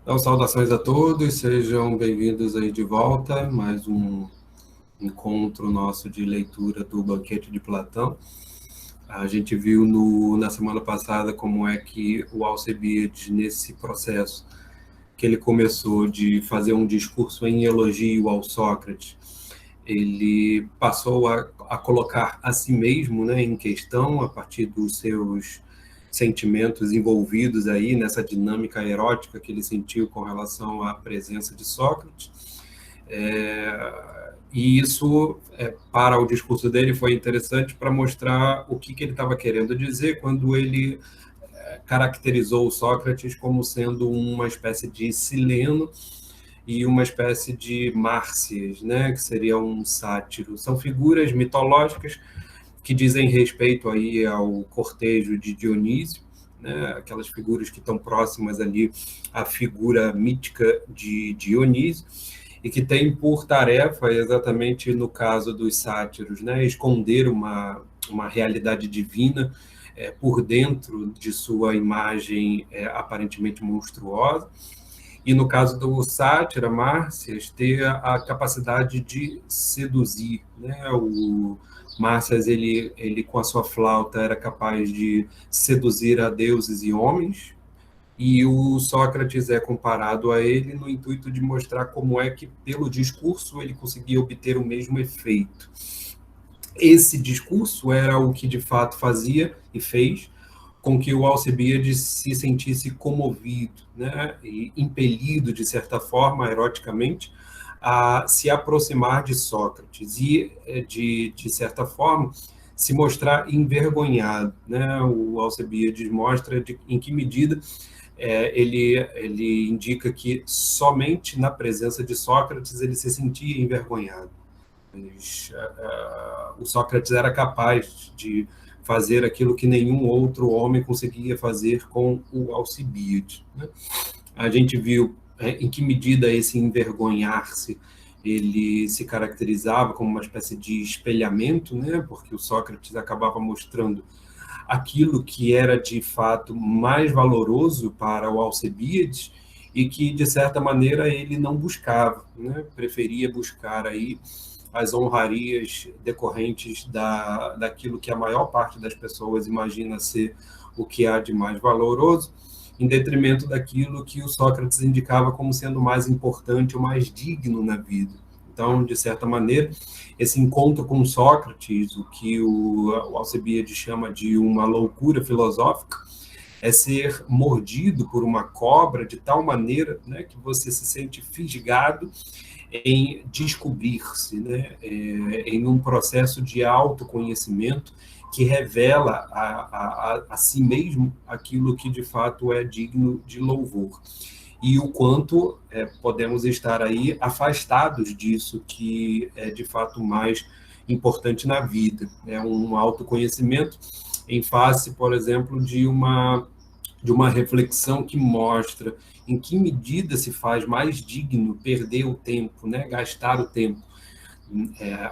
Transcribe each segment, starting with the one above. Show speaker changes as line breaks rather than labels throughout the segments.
Então, saudações a todos, sejam bem-vindos aí de volta, mais um encontro nosso de leitura do Banquete de Platão. A gente viu na semana passada como é que o Alcebiades, nesse processo que ele começou de fazer um discurso em elogio ao Sócrates, ele passou a colocar a si mesmo, né, em questão, a partir dos seus sentimentos envolvidos aí nessa dinâmica erótica que ele sentiu com relação à presença de Sócrates. E isso, para o discurso dele, foi interessante para mostrar o que ele estava querendo dizer quando ele caracterizou o Sócrates como sendo uma espécie de Sileno e uma espécie de Mársias, né, que seria um sátiro. São figuras mitológicas que dizem respeito aí ao cortejo de Dionísio, né, aquelas figuras que estão próximas ali à figura mítica de Dionísio, e que tem por tarefa, exatamente no caso dos sátiros, né, esconder uma realidade divina por dentro de sua imagem aparentemente monstruosa, e no caso do sátira, Mársias, ter a capacidade de seduzir, né? O Mársias, ele com a sua flauta era capaz de seduzir a deuses e homens, e o Sócrates é comparado a ele no intuito de mostrar como é que, pelo discurso, ele conseguia obter o mesmo efeito. Esse discurso era o que, de fato, fazia e fez com que o Alcebiades se sentisse comovido, né, e impelido, de certa forma, eroticamente, a se aproximar de Sócrates e, de certa forma, se mostrar envergonhado, né? O Alcebiades mostra em que medida ele indica que somente na presença de Sócrates ele se sentia envergonhado. O Sócrates era capaz de fazer aquilo que nenhum outro homem conseguia fazer com o Alcibiades, né? A gente viu em que medida esse envergonhar-se ele se caracterizava como uma espécie de espelhamento, né? Porque o Sócrates acabava mostrando aquilo que era de fato mais valoroso para o Alcibiades e que, de certa maneira, ele não buscava, né? Preferia buscar aí as honrarias decorrentes daquilo que a maior parte das pessoas imagina ser o que há de mais valoroso, em detrimento daquilo que o Sócrates indicava como sendo mais importante ou mais digno na vida. Então, de certa maneira, esse encontro com Sócrates, o que o Alcebiades chama de uma loucura filosófica, é ser mordido por uma cobra de tal maneira, né, que você se sente fisgado em descobrir-se, né, em um processo de autoconhecimento que revela a si mesmo aquilo que de fato é digno de louvor. E o quanto podemos estar aí afastados disso que é de fato mais importante na vida. É um autoconhecimento em face, por exemplo, de uma reflexão que mostra em que medida se faz mais digno perder o tempo, né? Gastar o tempo,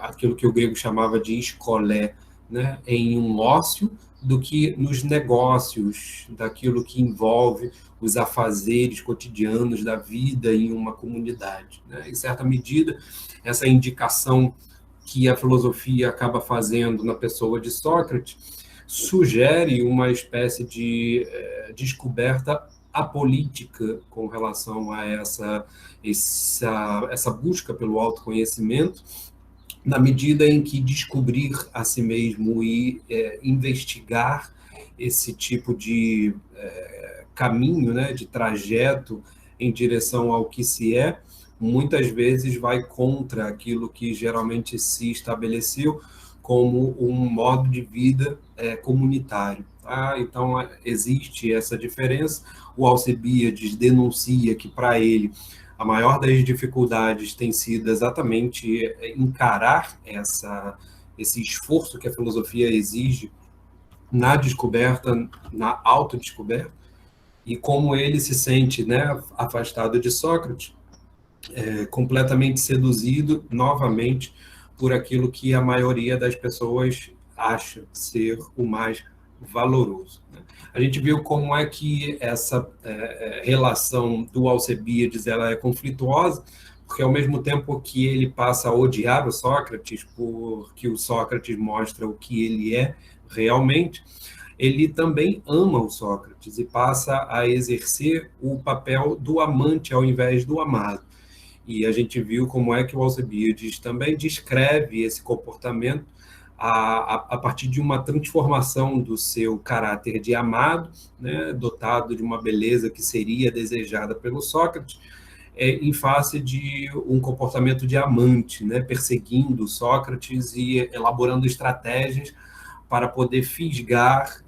aquilo que o grego chamava de escolé, né? Em um ócio, do que nos negócios, daquilo que envolve os afazeres cotidianos da vida em uma comunidade, né? Em certa medida, essa indicação que a filosofia acaba fazendo na pessoa de Sócrates sugere uma espécie de descoberta apolítica com relação a essa busca pelo autoconhecimento, na medida em que descobrir a si mesmo e investigar esse tipo de caminho, né, de trajeto em direção ao que se é, muitas vezes vai contra aquilo que geralmente se estabeleceu como um modo de vida comunitário. Tá? Então, existe essa diferença. O Alcebiades denuncia que, para ele, a maior das dificuldades tem sido exatamente encarar esse esforço que a filosofia exige na descoberta, na autodescoberta, e como ele se sente, né, afastado de Sócrates, completamente seduzido novamente por aquilo que a maioria das pessoas acha ser o mais valoroso. A gente viu como é que essa relação do Alcebiades ela é conflituosa, porque ao mesmo tempo que ele passa a odiar o Sócrates, porque o Sócrates mostra o que ele é realmente, ele também ama o Sócrates e passa a exercer o papel do amante ao invés do amado. E a gente viu como é que o Alcebiades também descreve esse comportamento a partir de uma transformação do seu caráter de amado, né, dotado de uma beleza que seria desejada pelo Sócrates, em face de um comportamento de amante, né, perseguindo Sócrates e elaborando estratégias para poder fisgar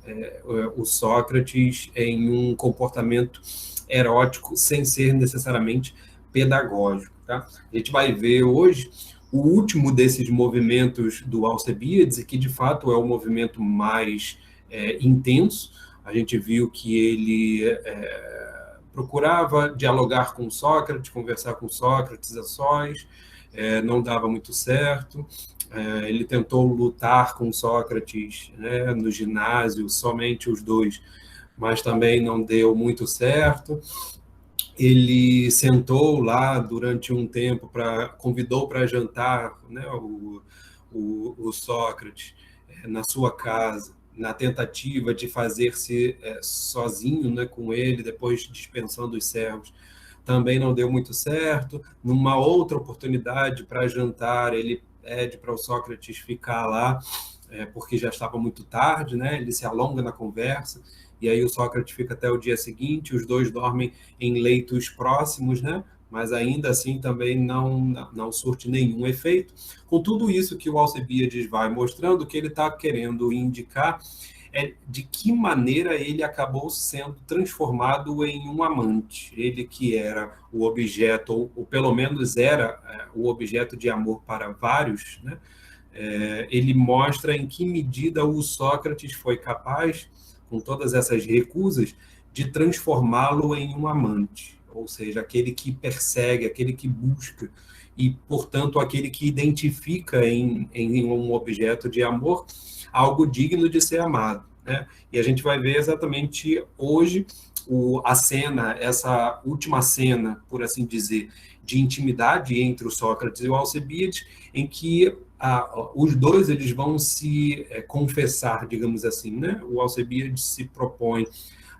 o Sócrates em um comportamento erótico sem ser necessariamente pedagógico. Tá? A gente vai ver hoje o último desses movimentos do Alcebiades, que de fato é o movimento mais intenso. A gente viu que ele procurava dialogar com Sócrates, conversar com Sócrates a sós, não dava muito certo. Ele tentou lutar com Sócrates, né, no ginásio, somente os dois, mas também não deu muito certo. Ele sentou lá durante um tempo, convidou para jantar, né, o Sócrates na sua casa, na tentativa de fazer-se sozinho, né, com ele, depois dispensando os servos. Também não deu muito certo. Numa outra oportunidade para jantar, ele pede para o Sócrates ficar lá, porque já estava muito tarde, né? Ele se alonga na conversa, e aí o Sócrates fica até o dia seguinte, os dois dormem em leitos próximos, né? Mas ainda assim também não surte nenhum efeito. Com tudo isso que o Alcebiades vai mostrando, que ele está querendo indicar de que maneira ele acabou sendo transformado em um amante. Ele que era o objeto, ou pelo menos era o objeto de amor para vários, né? Ele mostra em que medida o Sócrates foi capaz, com todas essas recusas, de transformá-lo em um amante, ou seja, aquele que persegue, aquele que busca, e, portanto, aquele que identifica em um objeto de amor algo digno de ser amado. Né? E a gente vai ver exatamente hoje a cena, essa última cena, por assim dizer, de intimidade entre o Sócrates e o Alcebiades, em que os dois eles vão se confessar, digamos assim, né? O Alcebiades se propõe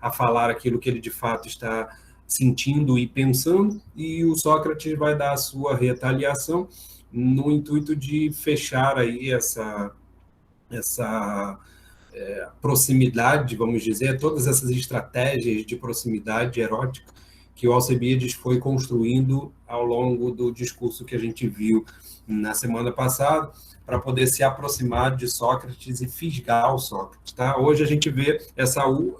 a falar aquilo que ele de fato está sentindo e pensando, e o Sócrates vai dar a sua retaliação no intuito de fechar aí essa proximidade, vamos dizer, todas essas estratégias de proximidade erótica que o Alcebiades foi construindo ao longo do discurso que a gente viu na semana passada, para poder se aproximar de Sócrates e fisgar o Sócrates. Tá? Hoje a gente vê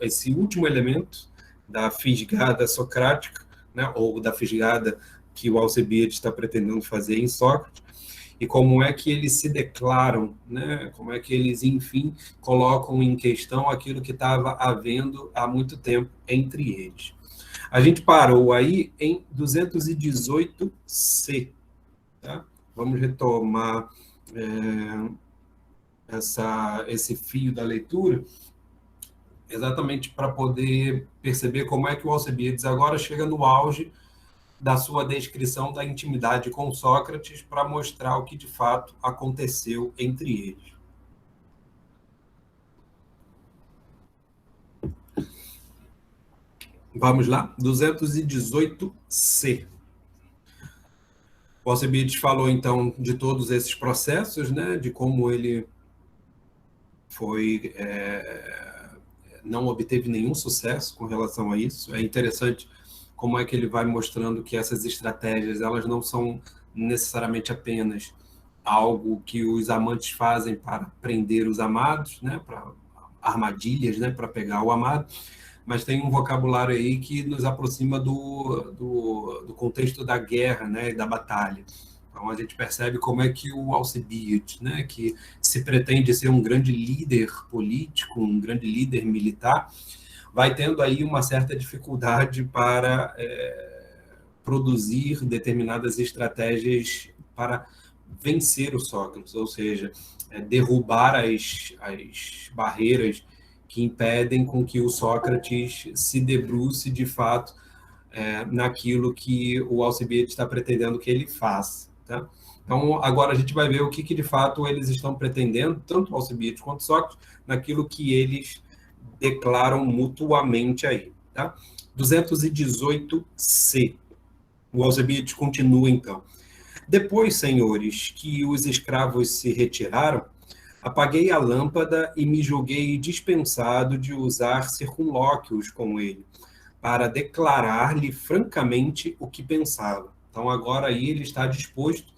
esse último elemento da fisgada socrática, né, ou da fisgada que o Alcebiades está pretendendo fazer em Sócrates, e como é que eles se declaram, né? Como é que eles, enfim, colocam em questão aquilo que estava havendo há muito tempo entre eles. A gente parou aí em 218C. Tá? Vamos retomar esse fio da leitura, exatamente para poder perceber como é que o Alcebiades agora chega no auge da sua descrição da intimidade com Sócrates para mostrar o que de fato aconteceu entre eles. Vamos lá? 218C. O Alcebiades falou, então, de todos esses processos, né, de como ele não obteve nenhum sucesso com relação a isso. É interessante como é que ele vai mostrando que essas estratégias elas não são necessariamente apenas algo que os amantes fazem para prender os amados, né, para armadilhas, né, para pegar o amado, mas tem um vocabulário aí que nos aproxima do contexto da guerra, né, da batalha. Então a gente percebe como é que o Alcebiades, né, que se pretende ser um grande líder político, um grande líder militar, vai tendo aí uma certa dificuldade para produzir determinadas estratégias para vencer o Sócrates, ou seja, derrubar as barreiras que impedem com que o Sócrates se debruce de fato naquilo que o Alcibiades está pretendendo que ele faça. Tá? Então, agora a gente vai ver o que de fato eles estão pretendendo, tanto o Alcibiades quanto o Sócrates, naquilo que eles declaram mutuamente aí. Tá? 218c. O Alcibiades continua, então. Depois, senhores, que os escravos se retiraram, apaguei a lâmpada e me julguei dispensado de usar circunlóquios com ele, para declarar-lhe francamente o que pensava. Então, agora aí ele está disposto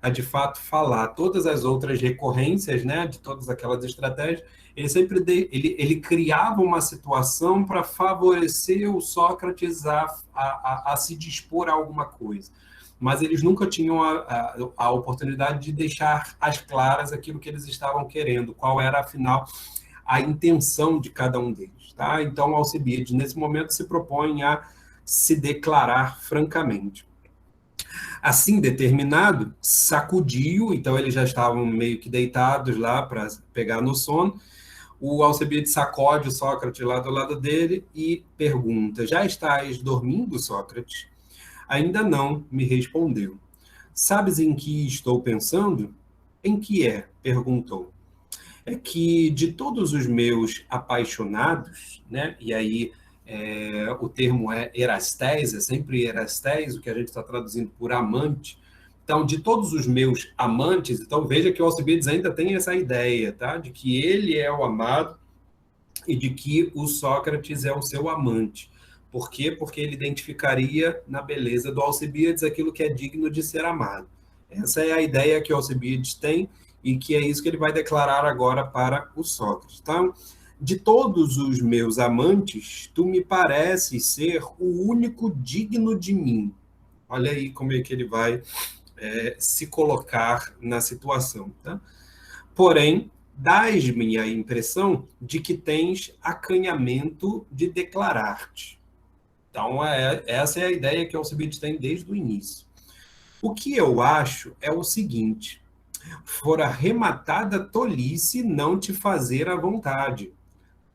a, de fato, falar todas as outras recorrências, né, de todas aquelas estratégias. Ele sempre ele criava uma situação para favorecer o Sócrates a se dispor a alguma coisa. Mas eles nunca tinham a oportunidade de deixar às claras aquilo que eles estavam querendo, qual era, afinal, a intenção de cada um deles. Tá? Então, Alcibiades, nesse momento, se propõe a se declarar francamente. Assim determinado, sacudiu, então eles já estavam meio que deitados lá para pegar no sono. O Alcibiades sacode o Sócrates lá do lado dele e pergunta: já estás dormindo, Sócrates? Ainda não, me respondeu. Sabes em que estou pensando? Em que é? Perguntou. É que de todos os meus apaixonados, né? E aí o termo é erastés, é sempre erastés, o que a gente está traduzindo por amante. Então, de todos os meus amantes, então veja que o Alcibiades ainda tem essa ideia, tá? De que ele é o amado e de que o Sócrates é o seu amante. Por quê? Porque ele identificaria na beleza do Alcibiades aquilo que é digno de ser amado. Essa é a ideia que o Alcibiades tem e que é isso que ele vai declarar agora para o Sócrates. Então, de todos os meus amantes, tu me pareces ser o único digno de mim. Olha aí como é que ele vai se colocar na situação. Tá? Porém, dás-me a impressão de que tens acanhamento de declarar-te. Então, essa é a ideia que o Alcibiades tem desde o início. O que eu acho é o seguinte: fora rematada tolice não te fazer à vontade,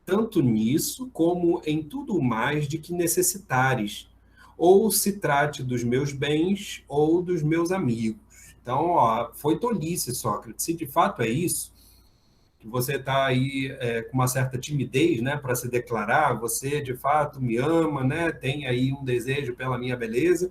tanto nisso como em tudo mais de que necessitares, ou se trate dos meus bens ou dos meus amigos. Então, foi tolice, Sócrates. Se de fato é isso, que você está aí com uma certa timidez, né, para se declarar, você de fato me ama, né, tem aí um desejo pela minha beleza,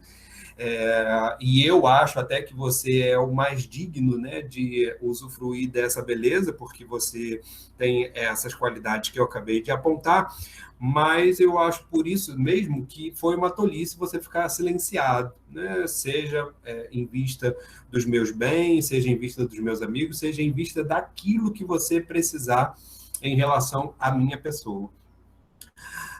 e eu acho até que você é o mais digno, né, de usufruir dessa beleza, porque você tem essas qualidades que eu acabei de apontar, mas eu acho por isso mesmo que foi uma tolice você ficar silenciado, né? Seja em vista dos meus bens, seja em vista dos meus amigos, seja em vista daquilo que você precisar em relação à minha pessoa.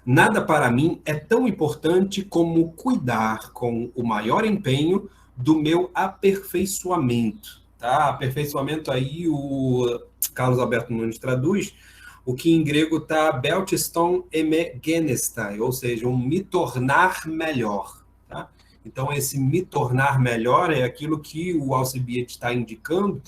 Nada para mim é tão importante como cuidar com o maior empenho do meu aperfeiçoamento. Tá? Aperfeiçoamento aí o Carlos Alberto Nunes traduz, o que em grego está beltiston emegenestai, ou seja, um me tornar melhor. Tá? Então, esse me tornar melhor é aquilo que o Alcibiades está indicando,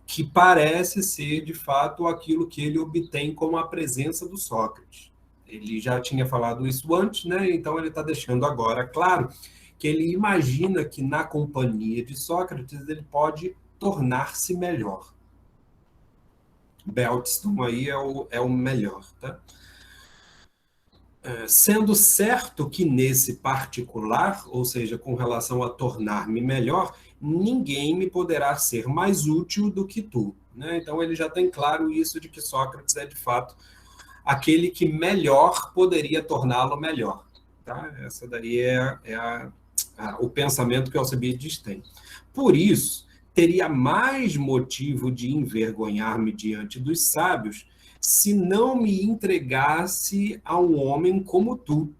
que parece ser, de fato, aquilo que ele obtém com a presença do Sócrates. Ele já tinha falado isso antes, né? Então ele está deixando agora claro que ele imagina que na companhia de Sócrates ele pode tornar-se melhor. Beltiston aí é o melhor, tá? Sendo certo que nesse particular, ou seja, com relação a tornar-me melhor, ninguém me poderá ser mais útil do que tu. Né? Então ele já tem claro isso de que Sócrates é de fato aquele que melhor poderia torná-lo melhor. Tá? Essa daí o pensamento que Alcibiades tem. Por isso, teria mais motivo de envergonhar-me diante dos sábios se não me entregasse a um homem como tu,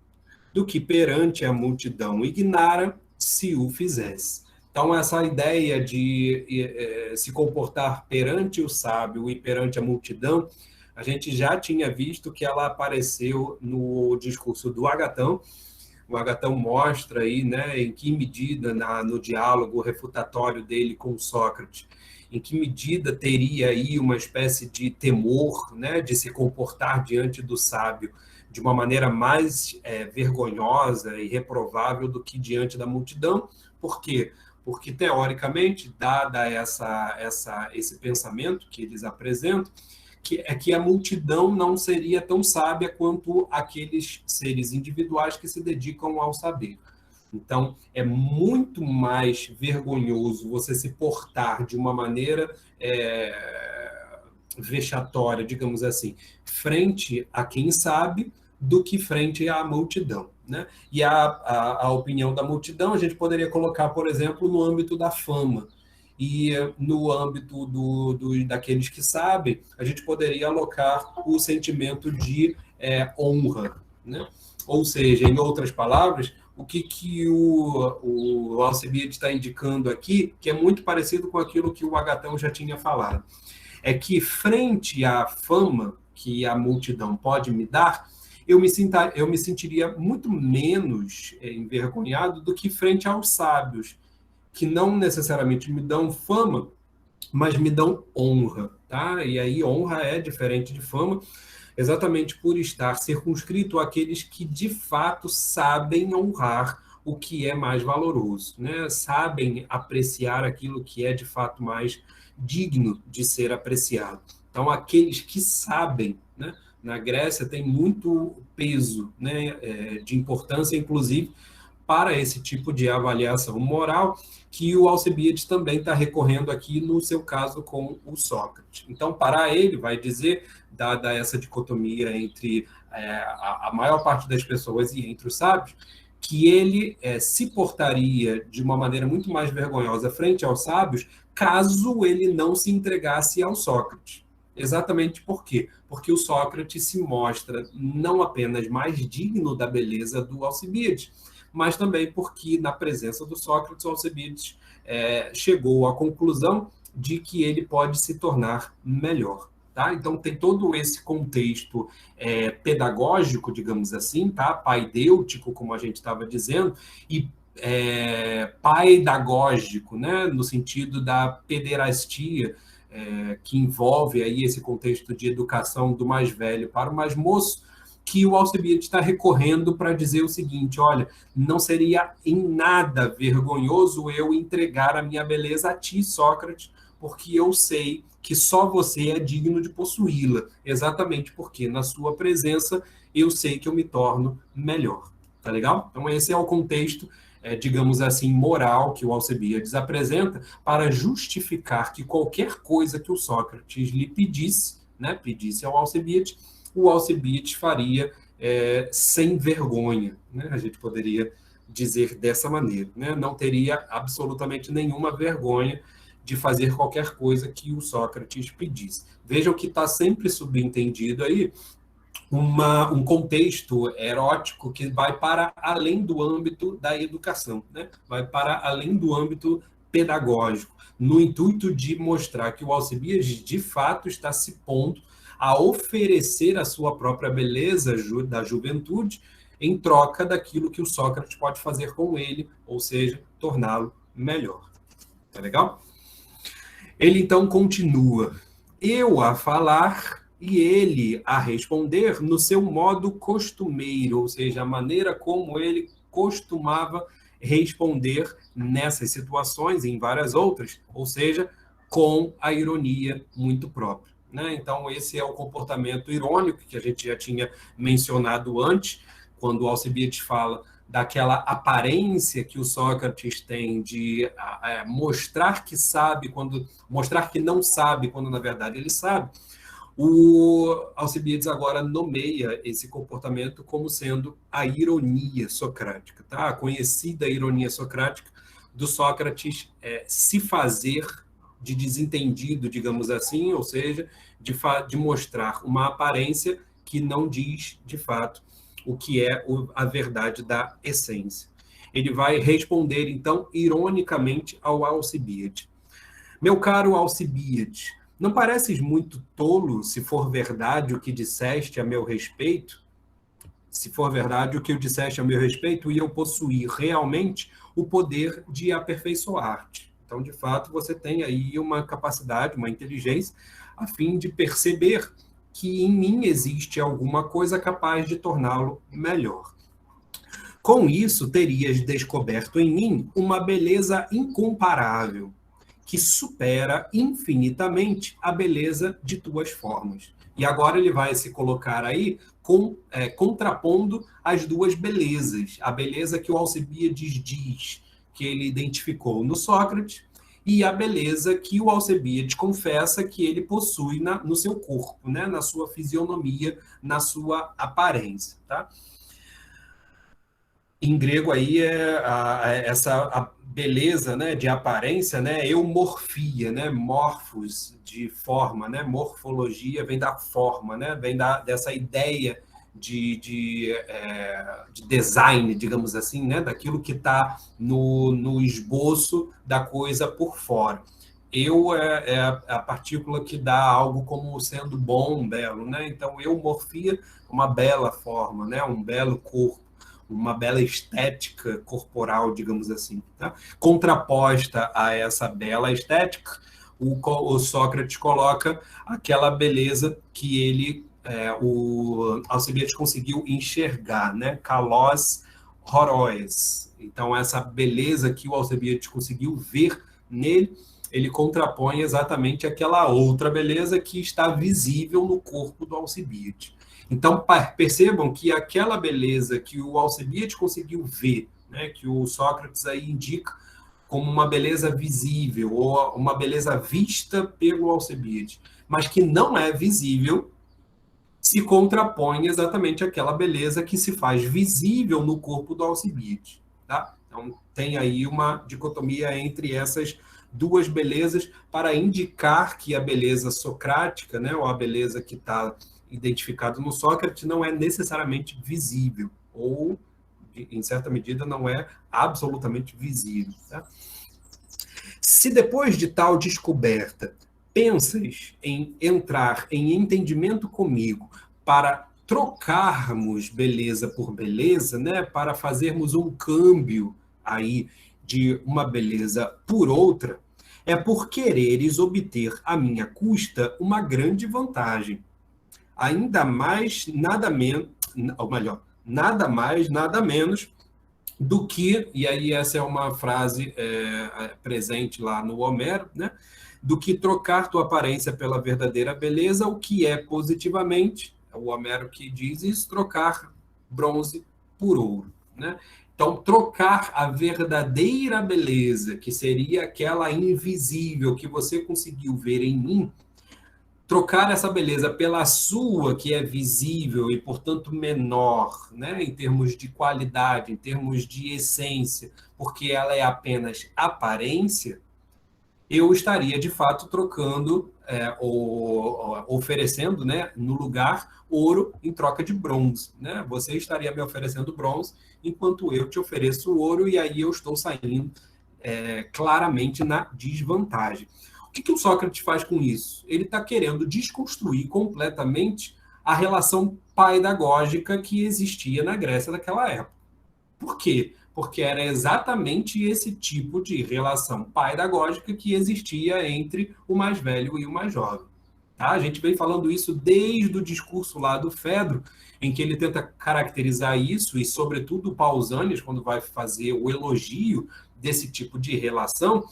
do que perante a multidão ignara, se o fizesse. Então, essa ideia de se comportar perante o sábio e perante a multidão A gente já tinha visto que ela apareceu no discurso do Agatão. O Agatão mostra aí, né, em que medida no diálogo refutatório dele com Sócrates, em que medida teria aí uma espécie de temor, né, de se comportar diante do sábio de uma maneira mais vergonhosa e reprovável do que diante da multidão. Por quê? Porque, teoricamente, dada esse pensamento que eles apresentam, que a multidão não seria tão sábia quanto aqueles seres individuais que se dedicam ao saber. Então, é muito mais vergonhoso você se portar de uma maneira vexatória, digamos assim, frente a quem sabe, do que frente à multidão. Né? E a opinião da multidão a gente poderia colocar, por exemplo, no âmbito da fama. E no âmbito daqueles que sabem, a gente poderia alocar o sentimento de honra. Né? Ou seja, em outras palavras, o que o Alcibiades está indicando aqui, que é muito parecido com aquilo que o Agatão já tinha falado, é que frente à fama que a multidão pode me dar, eu me sentiria muito menos envergonhado do que frente aos sábios, que não necessariamente me dão fama, mas me dão honra, tá? E aí honra é diferente de fama, exatamente por estar circunscrito àqueles que de fato sabem honrar o que é mais valoroso, né? Sabem apreciar aquilo que é de fato mais digno de ser apreciado. Então, aqueles que sabem, né? Na Grécia tem muito peso, né? De importância, inclusive, para esse tipo de avaliação moral, que o Alcibiades também está recorrendo aqui no seu caso com o Sócrates. Então, para ele, vai dizer, dada essa dicotomia entre a maior parte das pessoas e entre os sábios, que ele se portaria de uma maneira muito mais vergonhosa frente aos sábios, caso ele não se entregasse ao Sócrates. Exatamente por quê? Porque o Sócrates se mostra não apenas mais digno da beleza do Alcibiades, mas também porque, na presença do Sócrates, o Alcibiades chegou à conclusão de que ele pode se tornar melhor. Tá? Então, tem todo esse contexto pedagógico, digamos assim, tá? Paidêutico, como a gente estava dizendo, e paidagógico, né? No sentido da pederastia, que envolve aí esse contexto de educação do mais velho para o mais moço, que o Alcibiades está recorrendo para dizer o seguinte: olha, não seria em nada vergonhoso eu entregar a minha beleza a ti, Sócrates, porque eu sei que só você é digno de possuí-la, exatamente porque na sua presença eu sei que eu me torno melhor. Tá legal? Então esse é o contexto, digamos assim, moral que o Alcibiades apresenta para justificar que qualquer coisa que o Sócrates lhe pedisse, né, pedisse ao Alcibiades, o Alcibiades faria sem vergonha, né? A gente poderia dizer dessa maneira, né? Não teria absolutamente nenhuma vergonha de fazer qualquer coisa que o Sócrates pedisse. Vejam que está sempre subentendido aí um contexto erótico que vai para além do âmbito da educação, né? Vai para além do âmbito pedagógico, no intuito de mostrar que o Alcibiades, de fato, está se pondo a oferecer a sua própria beleza da juventude em troca daquilo que o Sócrates pode fazer com ele, ou seja, torná-lo melhor. Tá legal? Ele então continua: eu a falar e ele a responder no seu modo costumeiro, ou seja, a maneira como ele costumava responder nessas situações e em várias outras, ou seja, com a ironia muito própria. Né? Então, esse é o comportamento irônico que a gente já tinha mencionado antes, quando o Alcibiades fala daquela aparência que o Sócrates tem de mostrar que sabe, mostrar que não sabe, quando na verdade ele sabe. O Alcibiades agora nomeia esse comportamento como sendo a ironia socrática, tá? A conhecida ironia socrática do Sócrates se fazer de desentendido, digamos assim, ou seja, de mostrar uma aparência que não diz, de fato, o que é a verdade da essência. Ele vai responder, então, ironicamente ao Alcibiades: meu caro Alcibiades, não pareces muito tolo se for verdade o que disseste a meu respeito? Se for verdade o que eu disseste a meu respeito, e eu possuir realmente o poder de aperfeiçoar-te. Então, de fato, você tem aí uma capacidade, uma inteligência, a fim de perceber que em mim existe alguma coisa capaz de torná-lo melhor. Com isso, terias descoberto em mim uma beleza incomparável, que supera infinitamente a beleza de tuas formas. E agora ele vai se colocar aí contrapondo as duas belezas. A beleza que o Alcebiades diz que ele identificou no Sócrates e a beleza que o Alcebiades confessa que ele possui no seu corpo, né? Na sua fisionomia, na sua aparência. Tá? Em grego aí essa beleza, né, de aparência, né, eumorfia, né, morfos, de forma, né, morfologia vem da forma, né, vem dessa ideia de design, digamos assim, né, daquilo que está no esboço da coisa por fora. É a partícula que dá algo como sendo bom, belo, né? Então, eumorfia, uma bela forma, né, um belo corpo, uma bela estética corporal, digamos assim. Tá? Contraposta a essa bela estética, o Sócrates coloca aquela beleza que o Alcibiades conseguiu enxergar, né? Kalos horoes. Então, essa beleza que o Alcibiades conseguiu ver nele, ele contrapõe exatamente aquela outra beleza que está visível no corpo do Alcibiades. Então, percebam que aquela beleza que o Alcibiades conseguiu ver, né, que o Sócrates aí indica como uma beleza visível, ou uma beleza vista pelo Alcibiades, mas que não é visível, se contrapõe exatamente àquela beleza que se faz visível no corpo do Alcibiades. Tá? Então, tem aí uma dicotomia entre essas duas belezas para indicar que a beleza socrática, né, ou a beleza que está identificado no Sócrates, não é necessariamente visível, ou, em certa medida, não é absolutamente visível. Tá? Se depois de tal descoberta pensas em entrar em entendimento comigo para trocarmos beleza por beleza, né, para fazermos um câmbio aí de uma beleza por outra, é por quereres obter à minha custa uma grande vantagem. Ainda mais, nada menos, ou melhor, nada mais, nada menos do que, e aí essa é uma frase presente lá no Homero, né? Do que trocar tua aparência pela verdadeira beleza, o que é positivamente, é o Homero que diz isso, trocar bronze por ouro, né? Então, trocar a verdadeira beleza, que seria aquela invisível que você conseguiu ver em mim, trocar essa beleza pela sua, que é visível e, portanto, menor, né, em termos de qualidade, em termos de essência, porque ela é apenas aparência, eu estaria, de fato, trocando ou oferecendo, né, no lugar, ouro em troca de bronze. Né? Você estaria me oferecendo bronze, enquanto eu te ofereço ouro, e aí eu estou saindo claramente na desvantagem. O que o Sócrates faz com isso? Ele está querendo desconstruir completamente a relação paidagógica que existia na Grécia daquela época. Por quê? Porque era exatamente esse tipo de relação paidagógica que existia entre o mais velho e o mais jovem. Tá? A gente vem falando isso desde o discurso lá do Fedro, em que ele tenta caracterizar isso, e sobretudo o Pausanias, quando vai fazer o elogio desse tipo de relação,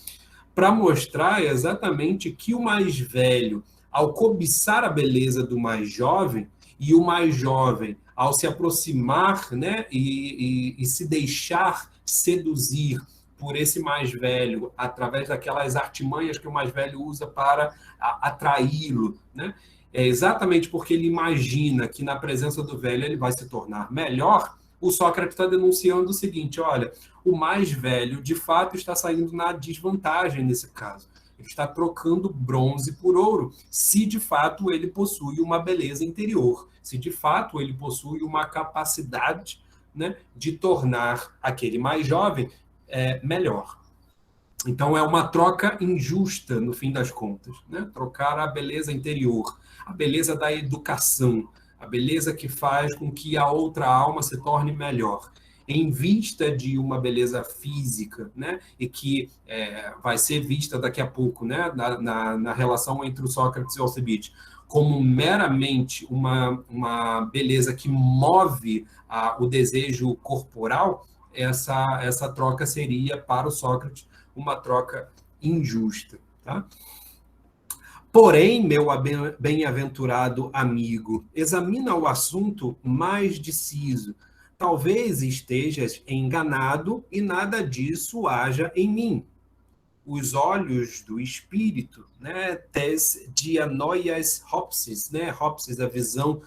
para mostrar exatamente que o mais velho, ao cobiçar a beleza do mais jovem, e o mais jovem, ao se aproximar, né, e se deixar seduzir por esse mais velho, através daquelas artimanhas que o mais velho usa para atraí-lo, né? É exatamente porque ele imagina que na presença do velho ele vai se tornar melhor. O Sócrates está denunciando o seguinte: olha, o mais velho de fato está saindo na desvantagem nesse caso. Ele está trocando bronze por ouro, se de fato ele possui uma beleza interior, se de fato ele possui uma capacidade, né, de tornar aquele mais jovem melhor. Então, é uma troca injusta, no fim das contas, né? Trocar a beleza interior, a beleza da educação, a beleza que faz com que a outra alma se torne melhor, em vista de uma beleza física, né? E que vai ser vista daqui a pouco, né? Na relação entre o Sócrates e o Alcibiades, como meramente uma beleza que move o desejo corporal, essa troca seria, para o Sócrates, uma troca injusta. Tá? Porém, meu bem-aventurado amigo, examina o assunto mais deciso. Talvez estejas enganado e nada disso haja em mim. Os olhos do espírito, né, tes dianoias hopsis, né, hopsis, a visão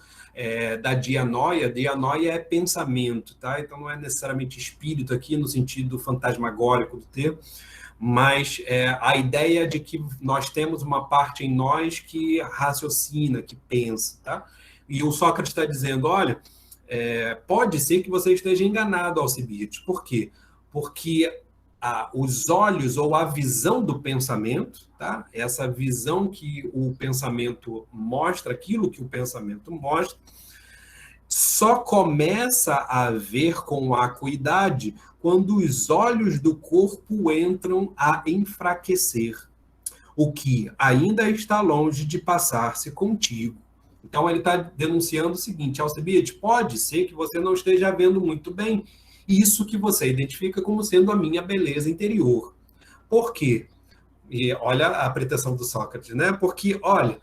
da dianoia é pensamento, tá? Então não é necessariamente espírito aqui no sentido fantasmagórico do termo, mas a ideia de que nós temos uma parte em nós que raciocina, que pensa, tá? E o Sócrates está dizendo, olha, pode ser que você esteja enganado, Alcibiades. Por quê? Porque os olhos ou a visão do pensamento, tá? Essa visão que o pensamento mostra, aquilo que o pensamento mostra, só começa a ver com acuidade quando os olhos do corpo entram a enfraquecer, o que ainda está longe de passar-se contigo. Então, ele está denunciando o seguinte, Alcibiades, pode ser que você não esteja vendo muito bem isso que você identifica como sendo a minha beleza interior. Por quê? E olha a pretensão do Sócrates, né? Porque, olha,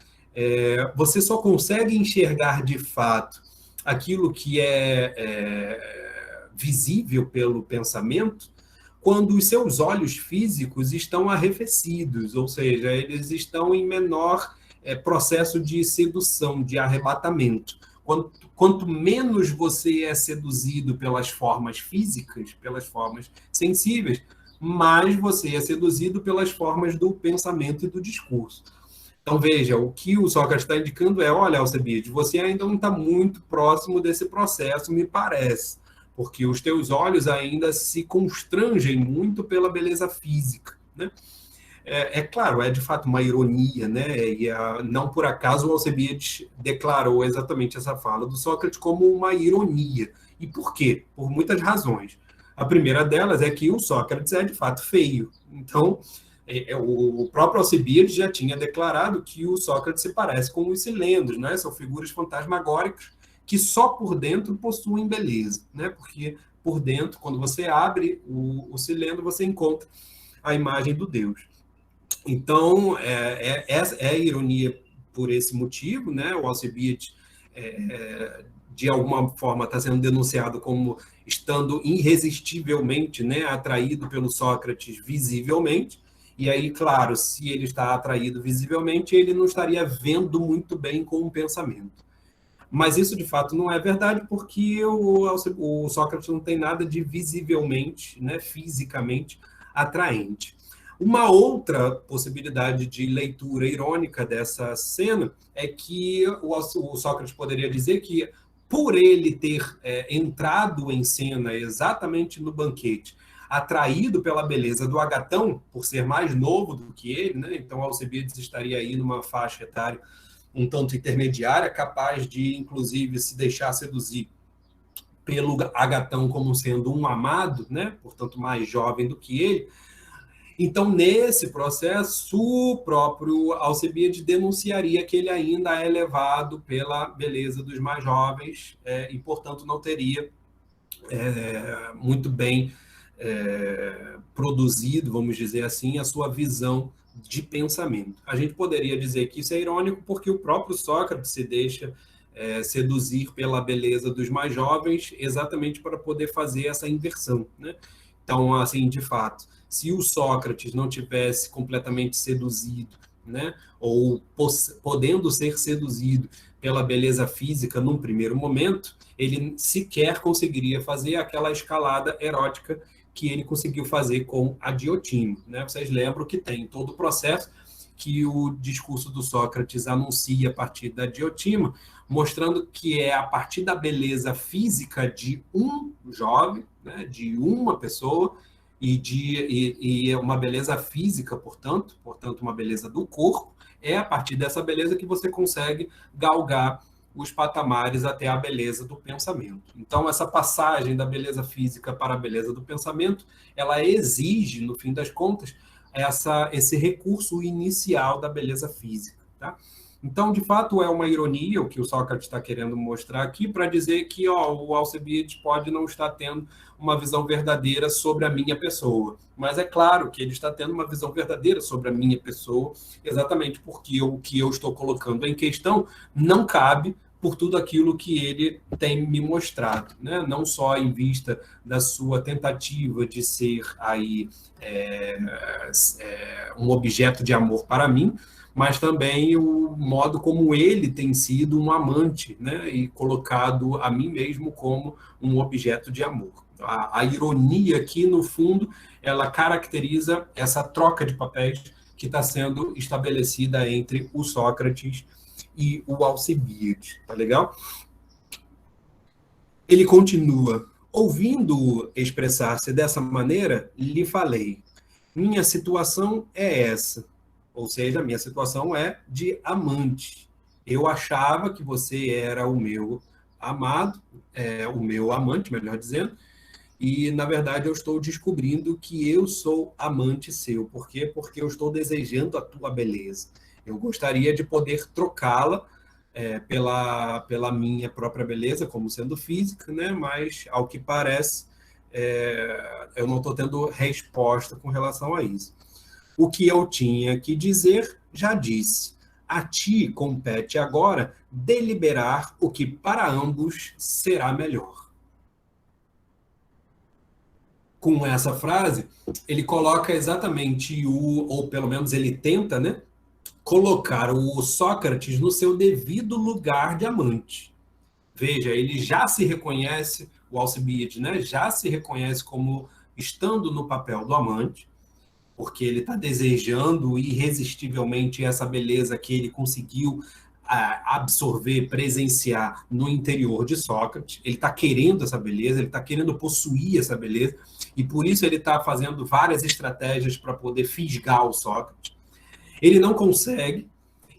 você só consegue enxergar de fato aquilo que é visível pelo pensamento quando os seus olhos físicos estão arrefecidos, ou seja, eles estão em menor processo de sedução, de arrebatamento. Quanto menos você é seduzido pelas formas físicas, pelas formas sensíveis, mais você é seduzido pelas formas do pensamento e do discurso. Então, veja, o que o Sócrates está indicando olha, Alcibiades, você ainda não está muito próximo desse processo, me parece, porque os teus olhos ainda se constrangem muito pela beleza física, né? Claro, é de fato uma ironia, né? E não por acaso o Alcibiades declarou exatamente essa fala do Sócrates como uma ironia. E por quê? Por muitas razões. A primeira delas é que o Sócrates é de fato feio. Então, o próprio Alcibiades já tinha declarado que o Sócrates se parece com os silendros, né? São figuras fantasmagóricas que só por dentro possuem beleza, né? Porque por dentro, quando você abre o cilindro, você encontra a imagem do Deus. Então, é ironia por esse motivo, né? O Alcibiades, de alguma forma, está sendo denunciado como estando irresistivelmente, né, atraído pelo Sócrates visivelmente. E aí, claro, se ele está atraído visivelmente, ele não estaria vendo muito bem com o pensamento. Mas isso, de fato, não é verdade, porque o Sócrates não tem nada de visivelmente, né, fisicamente atraente. Uma outra possibilidade de leitura irônica dessa cena é que o Sócrates poderia dizer que, por ele ter entrado em cena exatamente no banquete, atraído pela beleza do Agatão, por ser mais novo do que ele, né? Então Alcibiades estaria aí numa faixa etária um tanto intermediária, capaz de, inclusive, se deixar seduzir pelo Agatão como sendo um amado, né? Portanto, mais jovem do que ele. Então, nesse processo, o próprio Alcibiades denunciaria que ele ainda é levado pela beleza dos mais jovens e, portanto, não teria muito bem produzido, vamos dizer assim, a sua visão de pensamento. A gente poderia dizer que isso é irônico porque o próprio Sócrates se deixa seduzir pela beleza dos mais jovens exatamente para poder fazer essa inversão, né? Então, assim, de fato, se o Sócrates não tivesse completamente seduzido, né, ou podendo ser seduzido pela beleza física num primeiro momento, ele sequer conseguiria fazer aquela escalada erótica que ele conseguiu fazer com a Diotima, né? Vocês lembram que tem todo o processo que o discurso do Sócrates anuncia a partir da Diotima, mostrando que é a partir da beleza física de um jovem, né, de uma pessoa, e uma beleza física, portanto, uma beleza do corpo, é a partir dessa beleza que você consegue galgar os patamares até a beleza do pensamento. Então, essa passagem da beleza física para a beleza do pensamento, ela exige, no fim das contas, esse recurso inicial da beleza física. Tá? Então, de fato, é uma ironia o que o Sócrates está querendo mostrar aqui para dizer que o Alcibiades pode não estar tendo uma visão verdadeira sobre a minha pessoa. Mas é claro que ele está tendo uma visão verdadeira sobre a minha pessoa, exatamente porque o que eu estou colocando em questão não cabe por tudo aquilo que ele tem me mostrado, né? Não só em vista da sua tentativa de ser aí um objeto de amor para mim, mas também o modo como ele tem sido um amante, né? E colocado a mim mesmo como um objeto de amor. A ironia aqui, no fundo, ela caracteriza essa troca de papéis que está sendo estabelecida entre o Sócrates e o Alcibiades, tá legal? Ele continua, ouvindo expressar-se dessa maneira, lhe falei, minha situação é essa, ou seja, a minha situação é de amante. Eu achava que você era o meu amado, o meu amante, melhor dizendo, e, na verdade, eu estou descobrindo que eu sou amante seu. Por quê? Porque eu estou desejando a tua beleza. Eu gostaria de poder trocá-la pela minha própria beleza, como sendo física, né? Mas, ao que parece, eu não estou tendo resposta com relação a isso. O que eu tinha que dizer, já disse. A ti compete agora deliberar o que para ambos será melhor. Com essa frase, ele coloca exatamente ou pelo menos ele tenta, né, colocar o Sócrates no seu devido lugar de amante. Veja, ele já se reconhece, o Alcibiades, né, já se reconhece como estando no papel do amante, porque ele está desejando irresistivelmente essa beleza que ele conseguiu absorver, presenciar no interior de Sócrates. Ele está querendo essa beleza, ele está querendo possuir essa beleza, e por isso ele está fazendo várias estratégias para poder fisgar o Sócrates. Ele não consegue,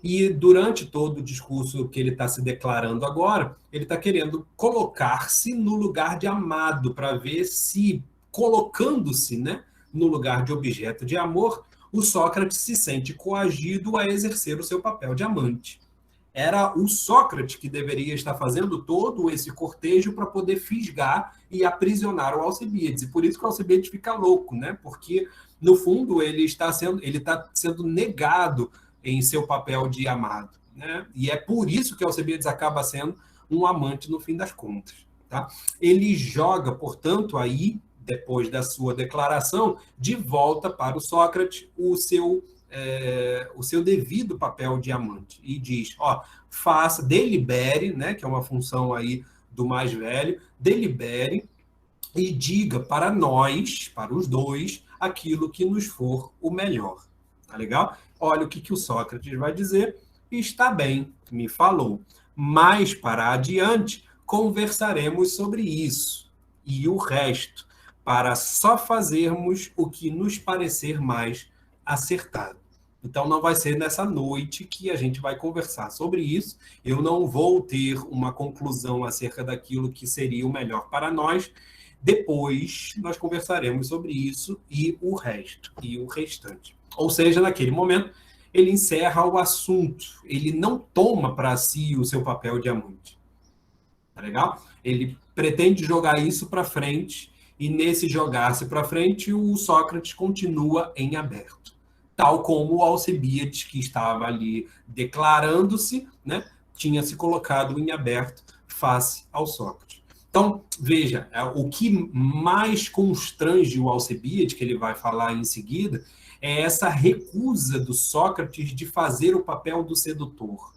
e durante todo o discurso que ele está se declarando agora, ele está querendo colocar-se no lugar de amado, para ver se, colocando-se, né, no lugar de objeto de amor, o Sócrates se sente coagido a exercer o seu papel de amante. Era o Sócrates que deveria estar fazendo todo esse cortejo para poder fisgar e aprisionar o Alcibiades. E por isso que o Alcibiades fica louco, né? Porque, no fundo, ele está sendo negado em seu papel de amado, né? E é por isso que o Alcibiades acaba sendo um amante no fim das contas. Tá? Ele joga, portanto, aí, depois da sua declaração, de volta para o Sócrates o seu devido papel de amante e diz, delibere, né, que é uma função aí do mais velho, delibere e diga para nós, para os dois, aquilo que nos for o melhor. Tá legal? Olha o que o Sócrates vai dizer. Está bem, me falou. Mais para adiante conversaremos sobre isso e o resto, para só fazermos o que nos parecer mais acertado. Então, não vai ser nessa noite que a gente vai conversar sobre isso. Eu não vou ter uma conclusão acerca daquilo que seria o melhor para nós. Depois, nós conversaremos sobre isso e o resto, e o restante. Ou seja, naquele momento, ele encerra o assunto. Ele não toma para si o seu papel de amante. Tá legal? Ele pretende jogar isso para frente, e nesse jogar-se para frente, o Sócrates continua em aberto. Tal como o Alcibiades, que estava ali declarando-se, né, tinha se colocado em aberto face ao Sócrates. Então, veja, o que mais constrange o Alcibiades, que ele vai falar em seguida, é essa recusa do Sócrates de fazer o papel do sedutor,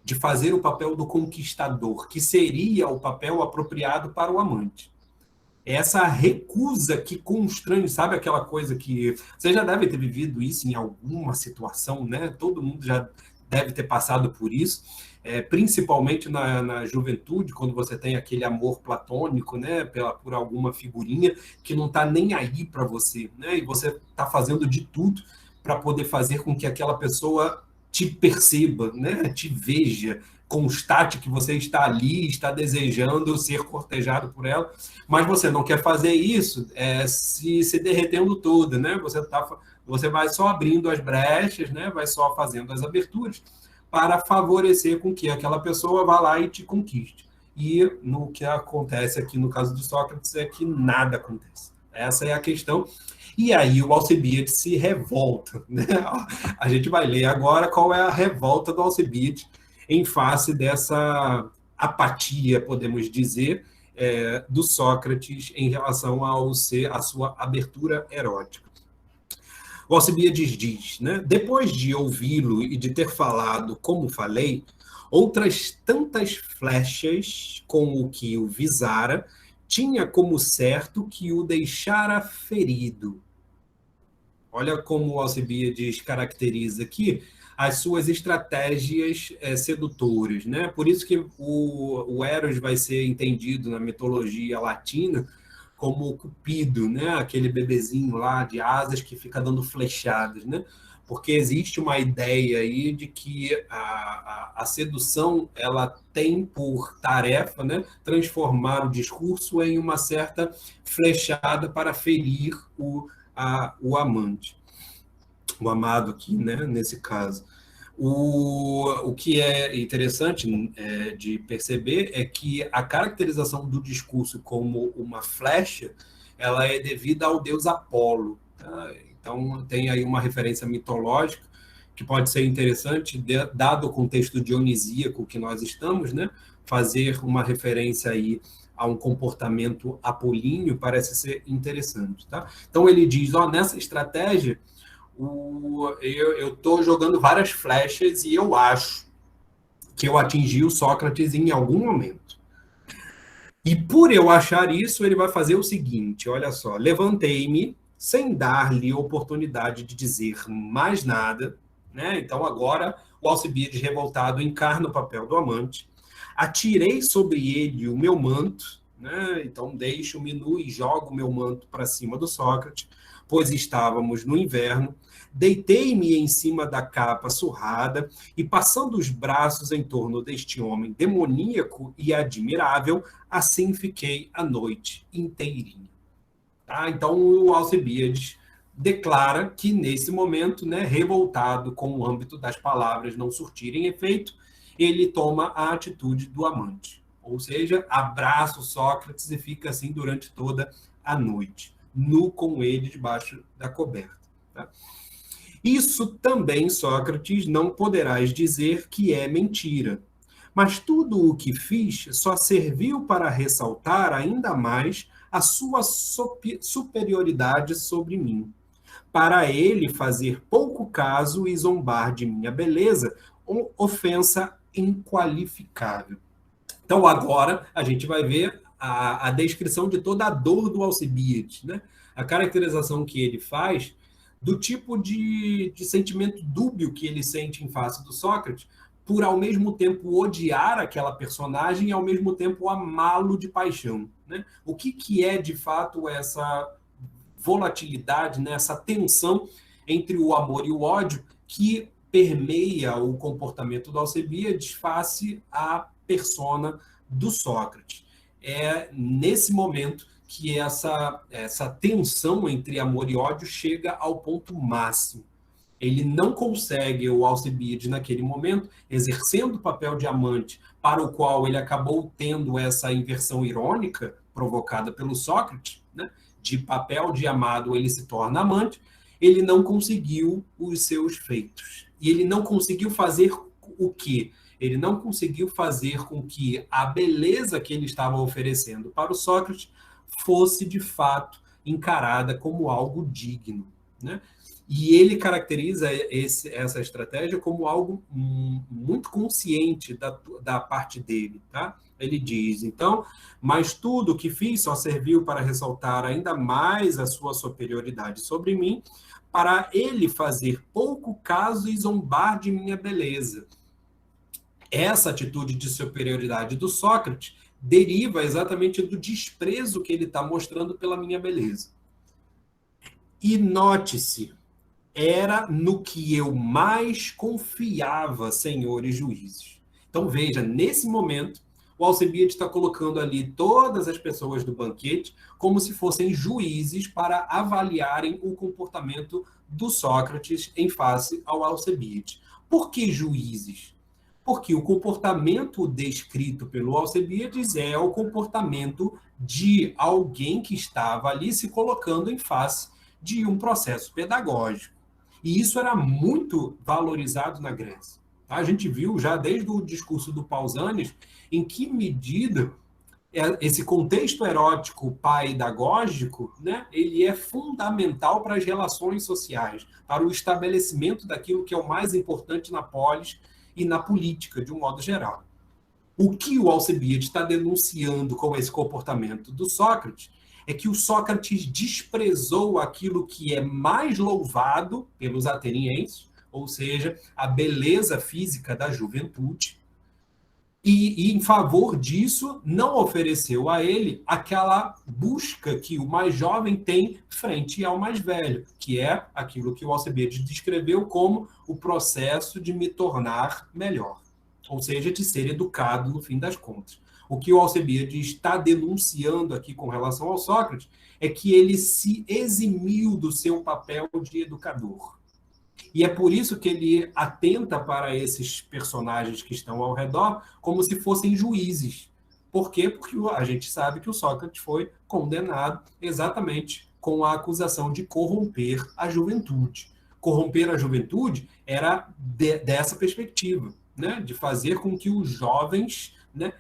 de fazer o papel do conquistador, que seria o papel apropriado para o amante. Essa recusa que constrange, sabe aquela coisa que... Você já deve ter vivido isso em alguma situação, né? Todo mundo já deve ter passado por isso, principalmente na juventude, quando você tem aquele amor platônico, né, por alguma figurinha que não está nem aí para você, né, e você está fazendo de tudo para poder fazer com que aquela pessoa te perceba, né, te veja, constate que você está ali, está desejando ser cortejado por ela, mas você não quer fazer isso se derretendo toda, né? Você vai só abrindo as brechas, né? Vai só fazendo as aberturas para favorecer com que aquela pessoa vá lá e te conquiste. E no que acontece aqui no caso de Sócrates é que nada acontece. Essa é a questão. E aí o Alcebiades se revolta, né? A gente vai ler agora qual é a revolta do Alcebiades em face dessa apatia, podemos dizer, do Sócrates em relação à sua abertura erótica. O Alcibiades diz, né? Depois de ouvi-lo e de ter falado como falei, outras tantas flechas com o que o visara, tinha como certo que o deixara ferido. Olha como o Alcibiades caracteriza aqui as suas estratégias sedutoras, né? Por isso que o Eros vai ser entendido na mitologia latina como o Cupido, né? Aquele bebezinho lá de asas que fica dando flechadas, né? Porque existe uma ideia aí de que a sedução ela tem por tarefa, né, transformar o discurso em uma certa flechada para ferir o amante, o amado aqui, né, nesse caso. O que é interessante de perceber é que a caracterização do discurso como uma flecha, ela é devida ao deus Apolo. Tá? Então, tem aí uma referência mitológica que pode ser interessante, dado o contexto dionisíaco que nós estamos, né? Fazer uma referência aí a um comportamento apolíneo parece ser interessante. Tá? Então, ele diz, nessa estratégia, eu estou jogando várias flechas e eu acho que eu atingi o Sócrates em algum momento. E por eu achar isso, ele vai fazer o seguinte, olha só, levantei-me sem dar-lhe oportunidade de dizer mais nada, né? Então agora o Alcibiades revoltado encarna o papel do amante, atirei sobre ele o meu manto, né? Então deixo-me nu e jogo o meu manto para cima do Sócrates, pois estávamos no inverno, deitei-me em cima da capa surrada e, passando os braços em torno deste homem demoníaco e admirável, assim fiquei a noite inteirinha. Tá? Então, o Alcibiades declara que, nesse momento, né, revoltado com o âmbito das palavras não surtirem efeito, ele toma a atitude do amante. Ou seja, abraça o Sócrates e fica assim durante toda a noite, nu com ele debaixo da coberta. Tá? Isso também, Sócrates, não poderás dizer que é mentira. Mas tudo o que fiz só serviu para ressaltar ainda mais a sua superioridade sobre mim. Para ele fazer pouco caso e zombar de minha beleza, ofensa inqualificável. Então, agora, a gente vai ver a descrição de toda a dor do Alcibiades, né? A caracterização que ele faz do tipo de sentimento dúbio que ele sente em face do Sócrates, por ao mesmo tempo odiar aquela personagem e ao mesmo tempo amá-lo de paixão. Né? O que é, de fato, essa volatilidade, né? Essa tensão entre o amor e o ódio que permeia o comportamento do Alcibiades face à persona do Sócrates. É nesse momento que essa tensão entre amor e ódio chega ao ponto máximo. Ele não consegue, o Alcibiades, naquele momento, exercendo o papel de amante, para o qual ele acabou tendo essa inversão irônica provocada pelo Sócrates, né? De papel de amado ele se torna amante, ele não conseguiu os seus feitos. E ele não conseguiu fazer o quê? Ele não conseguiu fazer com que a beleza que ele estava oferecendo para o Sócrates fosse, de fato, encarada como algo digno. Né? E ele caracteriza essa estratégia como algo muito consciente da parte dele. Tá? Ele diz, então, mas tudo o que fiz só serviu para ressaltar ainda mais a sua superioridade sobre mim. para ele fazer pouco caso e zombar de minha beleza. Essa atitude de superioridade do Sócrates deriva exatamente do desprezo que ele está mostrando pela minha beleza. E note-se, era no que eu mais confiava, senhores juízes. Então veja, nesse momento, o Alcebiades está colocando ali todas as pessoas do banquete como se fossem juízes para avaliarem o comportamento do Sócrates em face ao Alcebiades. Por que juízes? Porque o comportamento descrito pelo Alcebiades é o comportamento de alguém que estava ali se colocando em face de um processo pedagógico. E isso era muito valorizado na Grécia. A gente viu já desde o discurso do Pausanias em que medida esse contexto erótico paedagógico, né, ele é fundamental para as relações sociais, para o estabelecimento daquilo que é o mais importante na polis e na política, de um modo geral. O que o Alcebiades está denunciando com esse comportamento do Sócrates é que o Sócrates desprezou aquilo que é mais louvado pelos atenienses, ou seja, a beleza física da juventude, e em favor disso não ofereceu a ele aquela busca que o mais jovem tem frente ao mais velho, que é aquilo que o Alcebiades descreveu como o processo de me tornar melhor, ou seja, de ser educado no fim das contas. O que o Alcebiades está denunciando aqui com relação ao Sócrates é que ele se eximiu do seu papel de educador. E é por isso que ele atenta para esses personagens que estão ao redor como se fossem juízes. Por quê? Porque a gente sabe que o Sócrates foi condenado exatamente com a acusação de corromper a juventude. Corromper a juventude era dessa perspectiva, né? De fazer com que os jovens, né,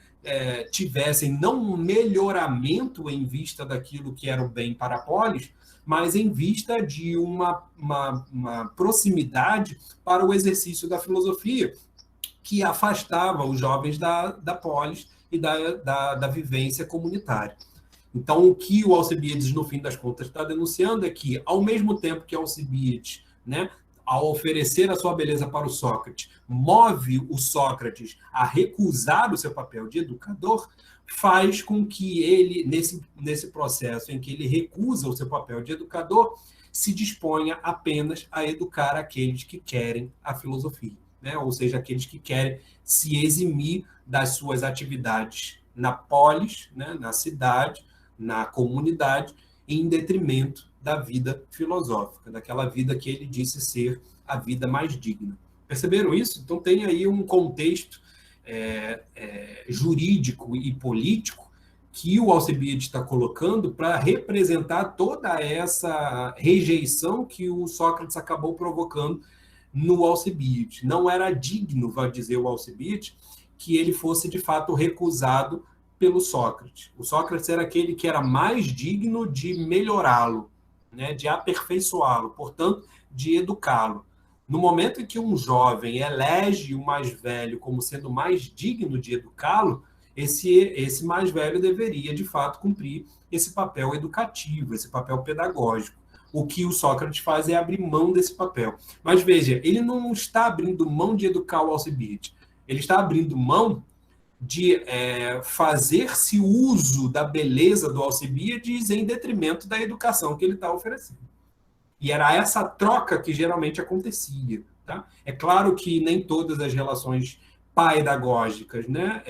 tivessem não um melhoramento em vista daquilo que era o bem para a polis, mas em vista de uma proximidade para o exercício da filosofia, que afastava os jovens da polis e da vivência comunitária. Então, o que o Alcebiades, no fim das contas, está denunciando é que, ao mesmo tempo que Alcebiades, né, ao oferecer a sua beleza para o Sócrates, move o Sócrates a recusar o seu papel de educador, faz com que ele, nesse processo em que ele recusa o seu papel de educador, se disponha apenas a educar aqueles que querem a filosofia, né? Ou seja, aqueles que querem se eximir das suas atividades na polis, né, na cidade, na comunidade, em detrimento da vida filosófica, daquela vida que ele disse ser a vida mais digna. Perceberam isso? Então tem aí um contexto jurídico e político que o Alcebiades está colocando para representar toda essa rejeição que o Sócrates acabou provocando no Alcebiades. Não era digno, vai dizer o Alcebiades, que ele fosse de fato recusado pelo Sócrates. O Sócrates era aquele que era mais digno de melhorá-lo, né, de aperfeiçoá-lo, portanto, de educá-lo. No momento em que um jovem elege o mais velho como sendo mais digno de educá-lo, esse mais velho deveria, de fato, cumprir esse papel educativo, esse papel pedagógico. O que o Sócrates faz é abrir mão desse papel. Mas veja, ele não está abrindo mão de educar o Alcebiades, ele está abrindo mão de fazer-se uso da beleza do Alcebiades em detrimento da educação que ele está oferecendo. E era essa troca que geralmente acontecia. Tá? É claro que nem todas as relações paedagógicas, né,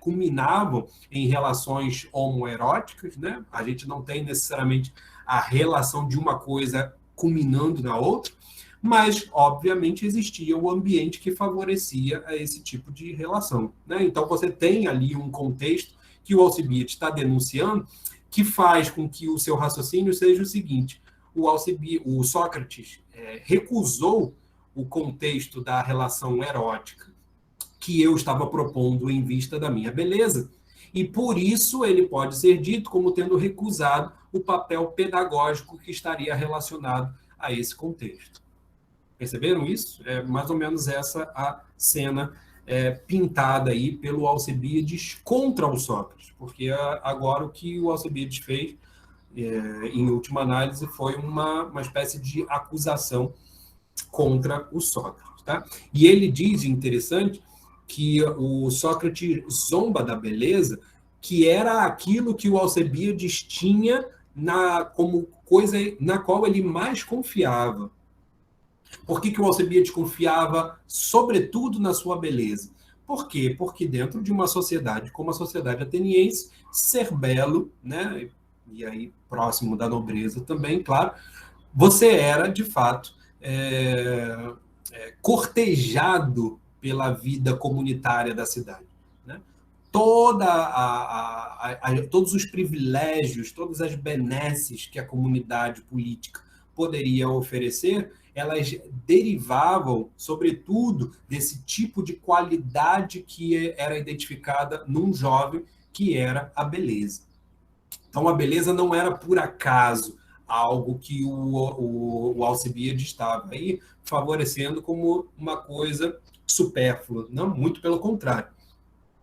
culminavam em relações homoeróticas. Né? A gente não tem necessariamente a relação de uma coisa culminando na outra, mas, obviamente, existia o ambiente que favorecia esse tipo de relação. Né? Então, você tem ali um contexto que o Alcebiades está denunciando, que faz com que o seu raciocínio seja o seguinte: o Sócrates recusou o contexto da relação erótica que eu estava propondo em vista da minha beleza, e por isso ele pode ser dito como tendo recusado o papel pedagógico que estaria relacionado a esse contexto. Perceberam isso? É mais ou menos essa a cena pintada aí pelo Alcebiades contra o Sócrates, porque agora o que o Alcebiades fez em última análise, foi uma espécie de acusação contra o Sócrates. Tá? E ele diz, interessante, que o Sócrates zomba da beleza, que era aquilo que o Alcebiades tinha como coisa na qual ele mais confiava. Por que o Alcebiades confiava, sobretudo, na sua beleza? Por quê? Porque dentro de uma sociedade como a sociedade ateniense, ser belo, né, e aí próximo da nobreza também, claro, você era, de fato, cortejado pela vida comunitária da cidade. Né? Todos os privilégios, todas as benesses que a comunidade política poderia oferecer, elas derivavam, sobretudo, desse tipo de qualidade que era identificada num jovem, que era a beleza. Então, a beleza não era por acaso algo que o Alcibiades estava aí favorecendo como uma coisa supérflua. Não, muito pelo contrário.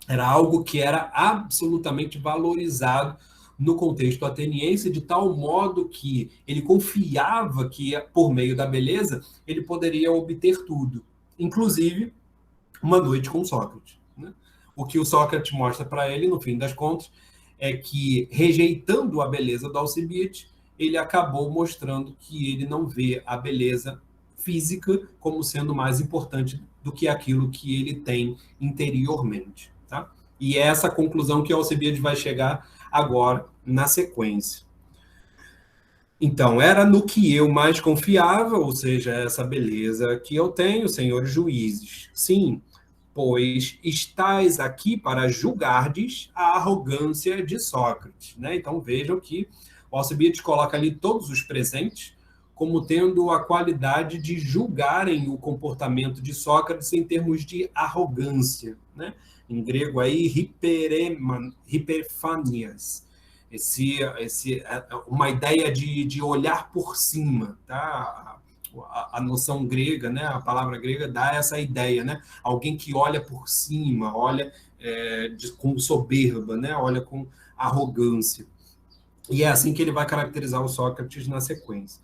Era algo que era absolutamente valorizado no contexto ateniense, de tal modo que ele confiava que, por meio da beleza, ele poderia obter tudo, inclusive uma noite com Sócrates. Né? O que o Sócrates mostra para ele, no fim das contas, é que, rejeitando a beleza do Alcibiades, ele acabou mostrando que ele não vê a beleza física como sendo mais importante do que aquilo que ele tem interiormente. Tá? E é essa conclusão que o Alcibiades vai chegar agora na sequência. Então, era no que eu mais confiava, ou seja, essa beleza que eu tenho, senhores juízes. Sim, pois estais aqui para julgardes a arrogância de Sócrates. Né? Então vejam que o Alcibiades coloca ali todos os presentes como tendo a qualidade de julgarem o comportamento de Sócrates em termos de arrogância. Né? Em grego aí, hiperfanias. Uma ideia de olhar por cima, tá? A noção grega, né, a palavra grega dá essa ideia, né? Alguém que olha por cima, olha com soberba, né? Olha com arrogância. E é assim que ele vai caracterizar o Sócrates na sequência.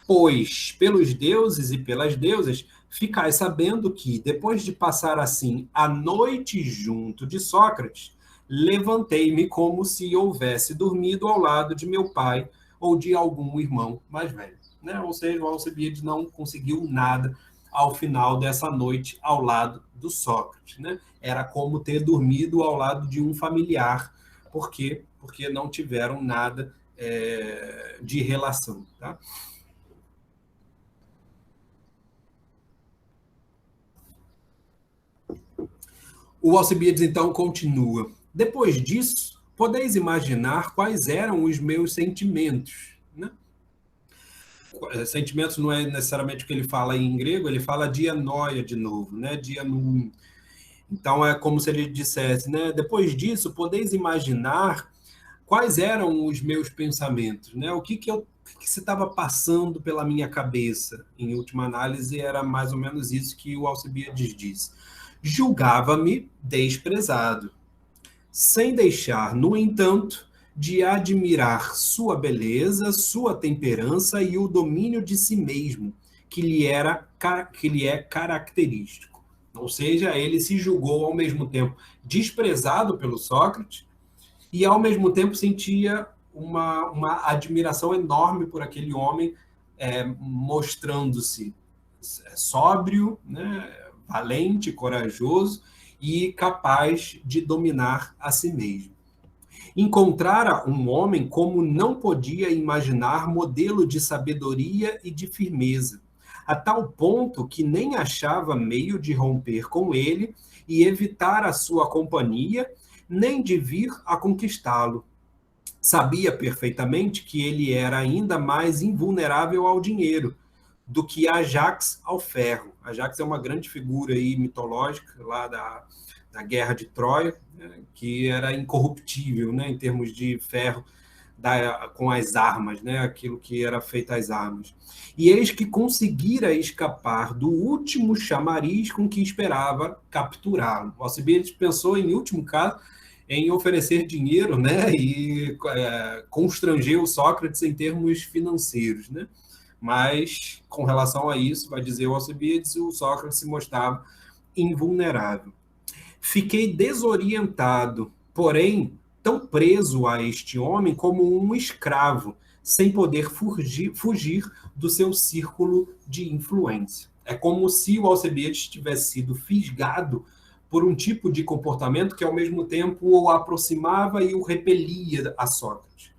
Pois, pelos deuses e pelas deusas, ficais sabendo que, depois de passar assim a noite junto de Sócrates, levantei-me como se houvesse dormido ao lado de meu pai ou de algum irmão mais velho. Né? Ou seja, o Alcibiades não conseguiu nada ao final dessa noite ao lado do Sócrates. Né? Era como ter dormido ao lado de um familiar. Por quê? Porque não tiveram nada de relação. Tá? O Alcibiades, então, continua. Depois disso, podeis imaginar quais eram os meus sentimentos. Né? Sentimentos não é necessariamente o que ele fala em grego, ele fala dianoia de novo, né? Dianum. Então é como se ele dissesse, né? Depois disso, podeis imaginar quais eram os meus pensamentos, né? O que se estava passando pela minha cabeça. Em última análise, era mais ou menos isso que o Alcibiades disse. Julgava-me desprezado, sem deixar, no entanto, de admirar sua beleza, sua temperança e o domínio de si mesmo, que lhe é característico. Ou seja, ele se julgou ao mesmo tempo desprezado pelo Sócrates e ao mesmo tempo sentia uma admiração enorme por aquele homem, mostrando-se sóbrio, né, valente, corajoso e capaz de dominar a si mesmo. Encontrara um homem como não podia imaginar modelo de sabedoria e de firmeza, a tal ponto que nem achava meio de romper com ele e evitar a sua companhia, nem de vir a conquistá-lo. Sabia perfeitamente que ele era ainda mais invulnerável ao dinheiro do que Ajax ao ferro. Ajax é uma grande figura aí mitológica lá da Guerra de Troia, né, que era incorruptível, né, em termos de ferro com as armas, né, aquilo que era feito às armas. E eis que conseguira escapar do último chamariz com que esperava capturá-lo. O Alcibiades pensou, em último caso, em oferecer dinheiro, né, e constranger o Sócrates em termos financeiros, né? Mas, com relação a isso, vai dizer o Alcibiades, o Sócrates se mostrava invulnerável. Fiquei desorientado, porém, tão preso a este homem como um escravo, sem poder fugir do seu círculo de influência. É como se o Alcibiades tivesse sido fisgado por um tipo de comportamento que, ao mesmo tempo, o aproximava e o repelia a Sócrates.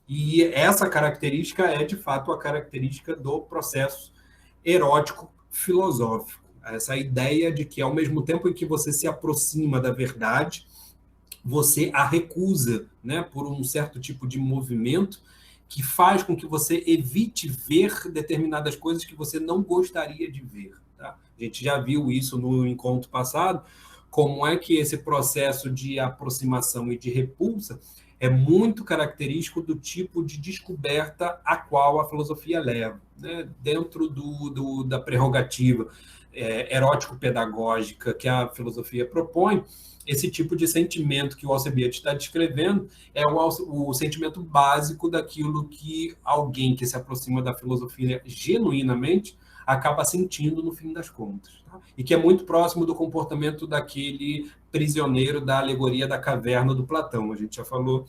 E essa característica é, de fato, a característica do processo erótico filosófico. Essa ideia de que, ao mesmo tempo em que você se aproxima da verdade, você a recusa, né, por um certo tipo de movimento que faz com que você evite ver determinadas coisas que você não gostaria de ver. Tá? A gente já viu isso no encontro passado, como é que esse processo de aproximação e de repulsa é muito característico do tipo de descoberta a qual a filosofia leva, né? Dentro da prerrogativa erótico-pedagógica que a filosofia propõe, esse tipo de sentimento que o Alcibiades está descrevendo é o sentimento básico daquilo que alguém que se aproxima da filosofia genuinamente acaba sentindo no fim das contas. Tá? E que é muito próximo do comportamento daquele prisioneiro da alegoria da caverna do Platão. A gente já falou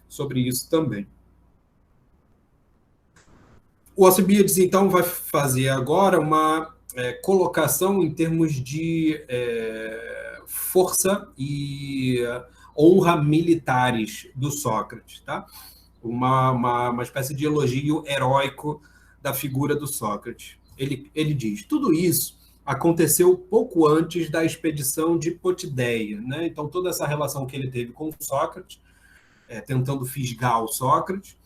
sobre isso também. O Alcibiades, então, vai fazer agora uma colocação em termos de força e honra militares do Sócrates, tá? Uma espécie de elogio heróico da figura do Sócrates. Ele diz, tudo isso aconteceu pouco antes da expedição de Potideia, né? Então, toda essa relação que ele teve com o Sócrates, tentando fisgar o Sócrates,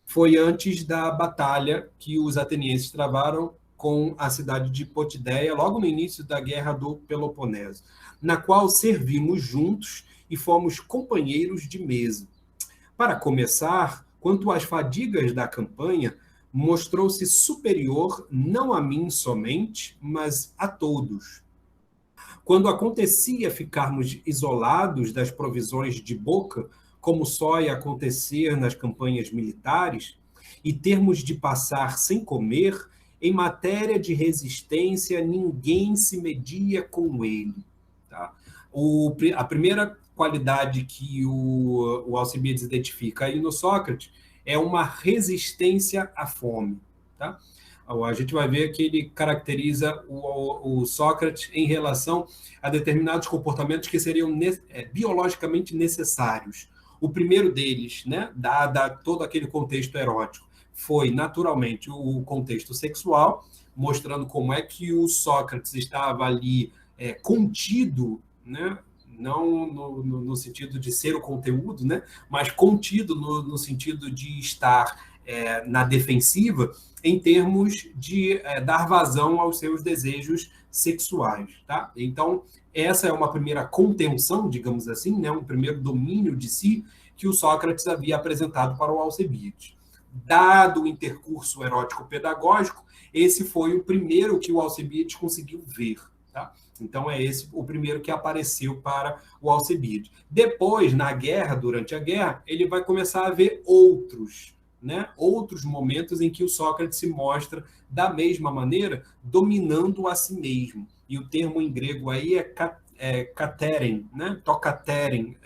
foi antes da batalha que os atenienses travaram com a cidade de Potideia, logo no início da Guerra do Peloponeso, na qual servimos juntos e fomos companheiros de mesa. Para começar, quanto às fadigas da campanha, mostrou-se superior não a mim somente, mas a todos. Quando acontecia ficarmos isolados das provisões de boca, como só ia acontecer nas campanhas militares, e termos de passar sem comer, em matéria de resistência, ninguém se media com ele. Tá? A primeira qualidade que o Alcibiades identifica aí no Sócrates é uma resistência à fome. Tá? A gente vai ver que ele caracteriza o Sócrates em relação a determinados comportamentos que seriam biologicamente necessários. O primeiro deles, né, dado todo aquele contexto erótico, foi naturalmente o contexto sexual, mostrando como é que o Sócrates estava ali contido, né, não no sentido de ser o conteúdo, né, mas contido no sentido de estar na defensiva, em termos de dar vazão aos seus desejos sexuais. Tá? Então, essa é uma primeira contenção, digamos assim, né, um primeiro domínio de si que o Sócrates havia apresentado para o Alcibiades. Dado o intercurso erótico-pedagógico, esse foi o primeiro que o Alcibiades conseguiu ver. Tá? Então, é esse o primeiro que apareceu para o Alcibiades. Depois, na guerra, durante a guerra, ele vai começar a ver outros, né? Outros momentos em que o Sócrates se mostra, da mesma maneira, dominando a si mesmo. E o termo em grego aí é kateren, né? Tokateren,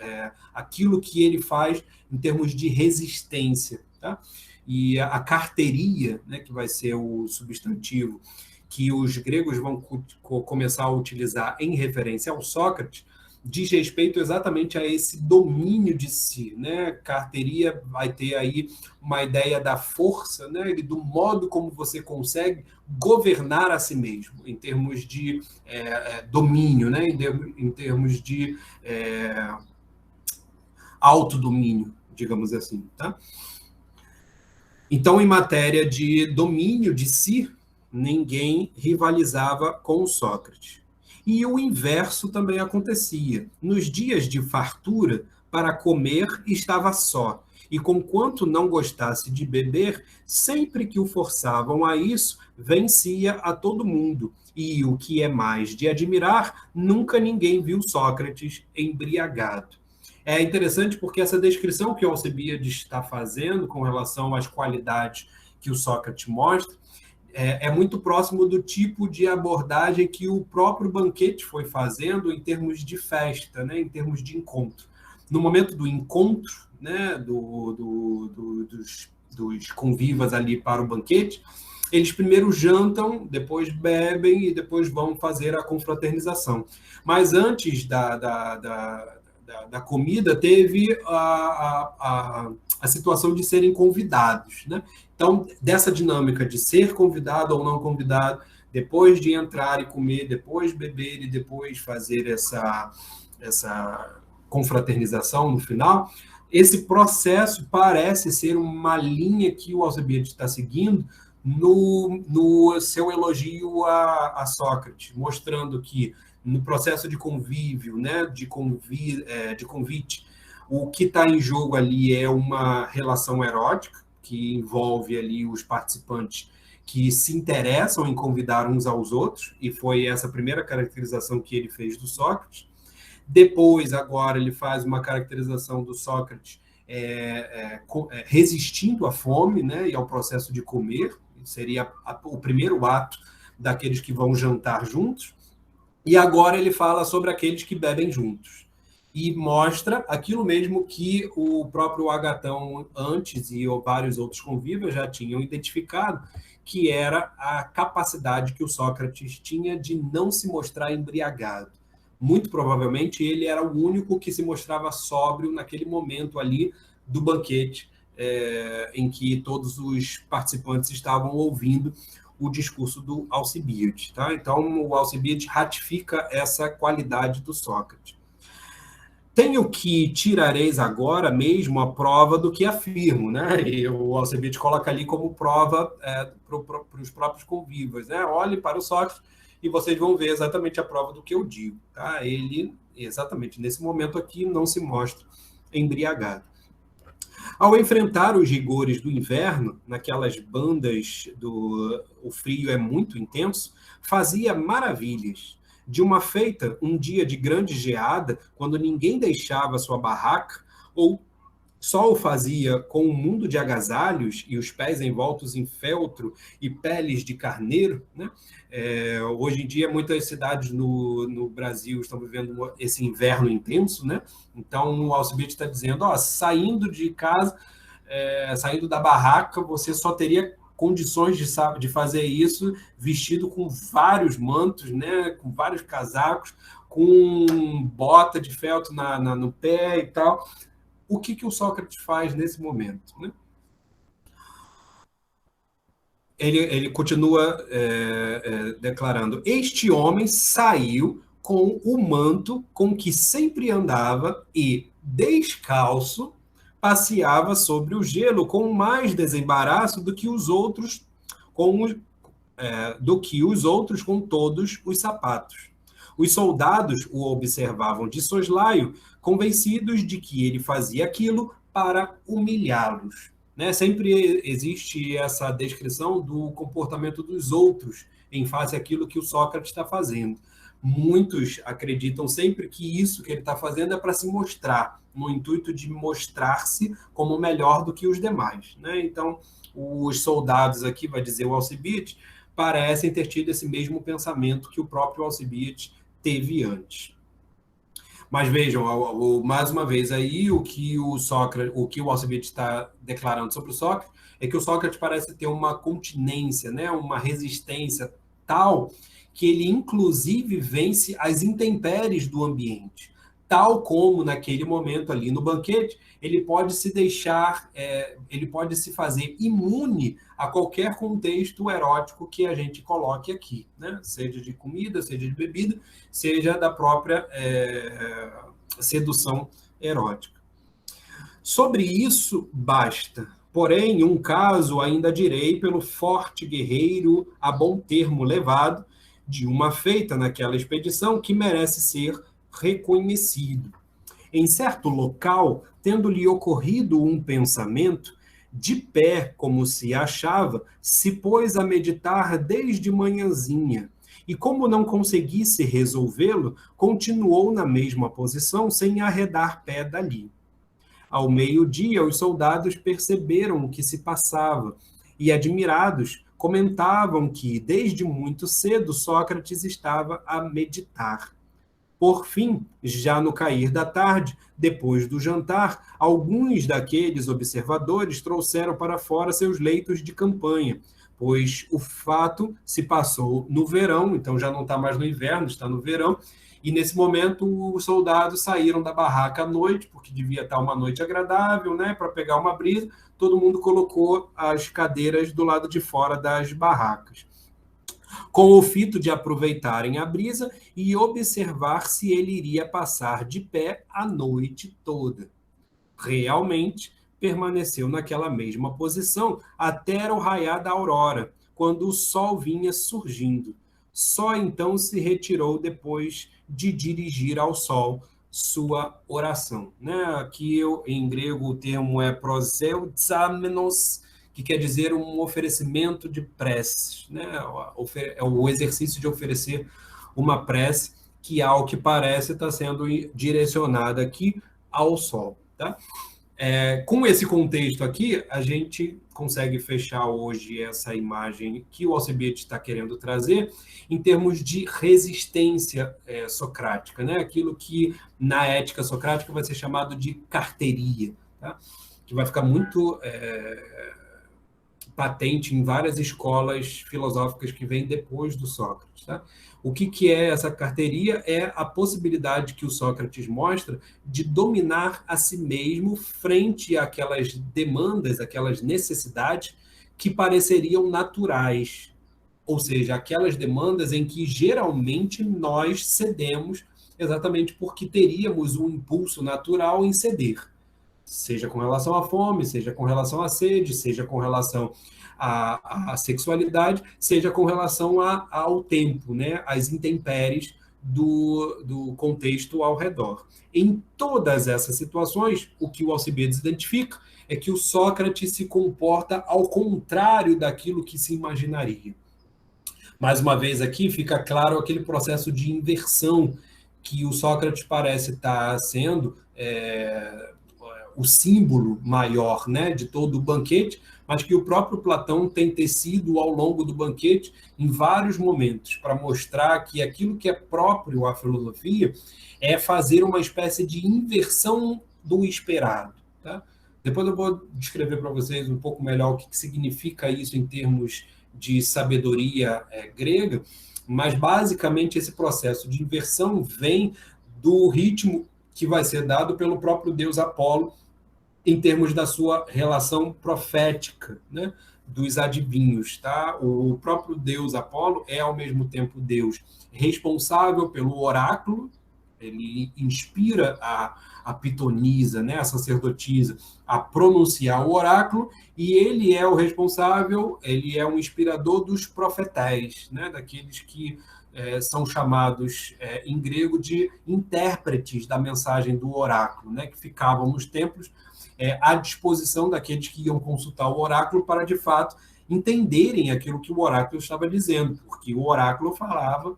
aquilo que ele faz em termos de resistência. Tá? E a carteria, né, que vai ser o substantivo que os gregos vão começar a utilizar em referência ao Sócrates, diz respeito exatamente a esse domínio de si, né? Carteria vai ter aí uma ideia da força, né? E do modo como você consegue governar a si mesmo, em termos de domínio, né? Em termos de autodomínio, digamos assim, tá? Então, em matéria de domínio de si, ninguém rivalizava com o Sócrates. E o inverso também acontecia. Nos dias de fartura, para comer estava só, e conquanto não gostasse de beber, sempre que o forçavam a isso, vencia a todo mundo. E o que é mais de admirar, nunca ninguém viu Sócrates embriagado. É interessante porque essa descrição que o Alcibiades está fazendo com relação às qualidades que o Sócrates mostra é muito próximo do tipo de abordagem que o próprio Banquete foi fazendo em termos de festa, né, em termos de encontro. No momento do encontro, né, dos convivas ali para o banquete, eles primeiro jantam, depois bebem e depois vão fazer a confraternização. Mas antes da comida, teve a situação de serem convidados, né? Então, dessa dinâmica de ser convidado ou não convidado, depois de entrar e comer, depois beber e depois fazer essa confraternização no final, esse processo parece ser uma linha que o Alcibiades está seguindo no seu elogio a Sócrates, mostrando que no processo de convívio, né, de convite, o que está em jogo ali é uma relação erótica, que envolve ali os participantes que se interessam em convidar uns aos outros, e foi essa a primeira caracterização que ele fez do Sócrates. Depois, agora, ele faz uma caracterização do Sócrates resistindo à fome, né, e ao processo de comer, seria o primeiro ato daqueles que vão jantar juntos. E agora ele fala sobre aqueles que bebem juntos. E mostra aquilo mesmo que o próprio Agatão antes e vários outros convivas já tinham identificado, que era a capacidade que o Sócrates tinha de não se mostrar embriagado. Muito provavelmente ele era o único que se mostrava sóbrio naquele momento ali do banquete, em que todos os participantes estavam ouvindo o discurso do Alcibiades. Tá? Então, o Alcibiades ratifica essa qualidade do Sócrates. Tenho que tirareis agora mesmo a prova do que afirmo, né? E o Alcibiades coloca ali como prova para os próprios convivas, né? Olhem para o Sócrates e vocês vão ver exatamente a prova do que eu digo, tá? Ele, exatamente nesse momento aqui, não se mostra embriagado. Ao enfrentar os rigores do inverno, naquelas bandas o frio é muito intenso, fazia maravilhas. De uma feita, um dia de grande geada, quando ninguém deixava sua barraca, ou só o fazia com um mundo de agasalhos e os pés envoltos em feltro e peles de carneiro, né? Hoje em dia, muitas cidades no Brasil estão vivendo esse inverno intenso, né? Então, o Alcibiades está dizendo, saindo de casa, saindo da barraca, você só teria condições de fazer isso vestido com vários mantos, né? Com vários casacos, com bota de feltro no pé e tal. O que o Sócrates faz nesse momento? Né? Ele continua declarando: este homem saiu com o manto com que sempre andava e, descalço, passeava sobre o gelo com mais desembaraço do que os outros com todos os sapatos. Os soldados o observavam de soslaio, convencidos de que ele fazia aquilo para humilhá-los. Né? Sempre existe essa descrição do comportamento dos outros em face àquilo que o Sócrates está fazendo. Muitos acreditam sempre que isso que ele está fazendo é para se mostrar, no intuito de mostrar-se como melhor do que os demais. Né? Então, os soldados aqui, vai dizer o Alcibiades, parecem ter tido esse mesmo pensamento que o próprio Alcibiades teve antes. Mas vejam, mais uma vez aí, o que o Alcibiades está declarando sobre o Sócrates é que o Sócrates parece ter uma continência, né, uma resistência tal que ele inclusive vence as intempéries do ambiente, tal como naquele momento ali no banquete, ele pode ele pode se fazer imune a qualquer contexto erótico que a gente coloque aqui, né? Seja de comida, seja de bebida, seja da própria sedução erótica. Sobre isso, basta. Porém, um caso ainda direi pelo forte guerreiro a bom termo levado, de uma feita naquela expedição que merece ser reconhecido. Em certo local, tendo-lhe ocorrido um pensamento, de pé como se achava, se pôs a meditar desde manhãzinha, E como não conseguisse resolvê-lo, continuou na mesma posição, sem arredar pé dali. Ao meio-dia, os soldados perceberam o que se passava e, admirados, comentavam que, desde muito cedo, Sócrates estava a meditar. Por fim, já no cair da tarde, depois do jantar, alguns daqueles observadores trouxeram para fora seus leitos de campanha, pois o fato se passou no verão, então já não está mais no inverno, está no verão, e nesse momento os soldados saíram da barraca à noite, porque devia estar uma noite agradável, né, para pegar uma brisa, todo mundo colocou as cadeiras do lado de fora das barracas, com o fito de aproveitarem a brisa e observar se ele iria passar de pé a noite toda. Realmente, permaneceu naquela mesma posição até o raiar da aurora, quando o sol vinha surgindo. Só então se retirou depois de dirigir ao sol sua oração. Né? Aqui, em grego, o termo é proseutamenos, que quer dizer um oferecimento de preces, né? É o exercício de oferecer uma prece que, ao que parece, está sendo direcionada aqui ao sol. Tá? Com esse contexto aqui, a gente consegue fechar hoje essa imagem que o Alcibiades está querendo trazer em termos de resistência socrática, né? Aquilo que na ética socrática vai ser chamado de carteiria, tá? Que vai ficar muito patente em várias escolas filosóficas que vêm depois do Sócrates. Tá? O que é essa carteiria? É a possibilidade que o Sócrates mostra de dominar a si mesmo frente àquelas demandas, aquelas necessidades que pareceriam naturais, ou seja, aquelas demandas em que geralmente nós cedemos exatamente porque teríamos um impulso natural em ceder. Seja com relação à fome, seja com relação à sede, seja com relação à sexualidade, seja com relação ao tempo, né? Às intempéries do contexto ao redor. Em todas essas situações, o que o Alcibiades identifica é que o Sócrates se comporta ao contrário daquilo que se imaginaria. Mais uma vez aqui fica claro aquele processo de inversão que o Sócrates parece estar sendo o símbolo maior, né, de todo o banquete, mas que o próprio Platão tem tecido ao longo do banquete em vários momentos, para mostrar que aquilo que é próprio à filosofia é fazer uma espécie de inversão do esperado. Tá? Depois eu vou descrever para vocês um pouco melhor o que significa isso em termos de sabedoria grega, mas basicamente esse processo de inversão vem do ritmo que vai ser dado pelo próprio deus Apolo em termos da sua relação profética, né, dos adivinhos. Tá? O próprio deus Apolo é, ao mesmo tempo, Deus responsável pelo oráculo, ele inspira a pitonisa, né, a sacerdotisa, a pronunciar o oráculo, e ele é o responsável, ele é o inspirador dos profetais, né, daqueles que são chamados em grego de intérpretes da mensagem do oráculo, né, que ficavam nos templos à disposição daqueles que iam consultar o oráculo para, de fato, entenderem aquilo que o oráculo estava dizendo, porque o oráculo falava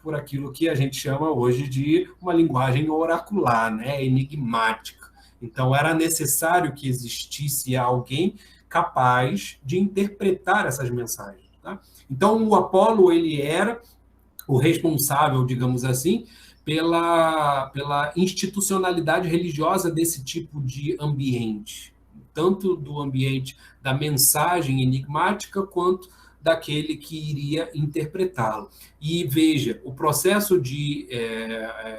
por aquilo que a gente chama hoje de uma linguagem oracular, né, enigmática. Então, era necessário que existisse alguém capaz de interpretar essas mensagens. Tá? Então, o Apolo, ele era o responsável, digamos assim, pela institucionalidade religiosa desse tipo de ambiente, tanto do ambiente da mensagem enigmática, quanto daquele que iria interpretá-lo. E veja, o processo de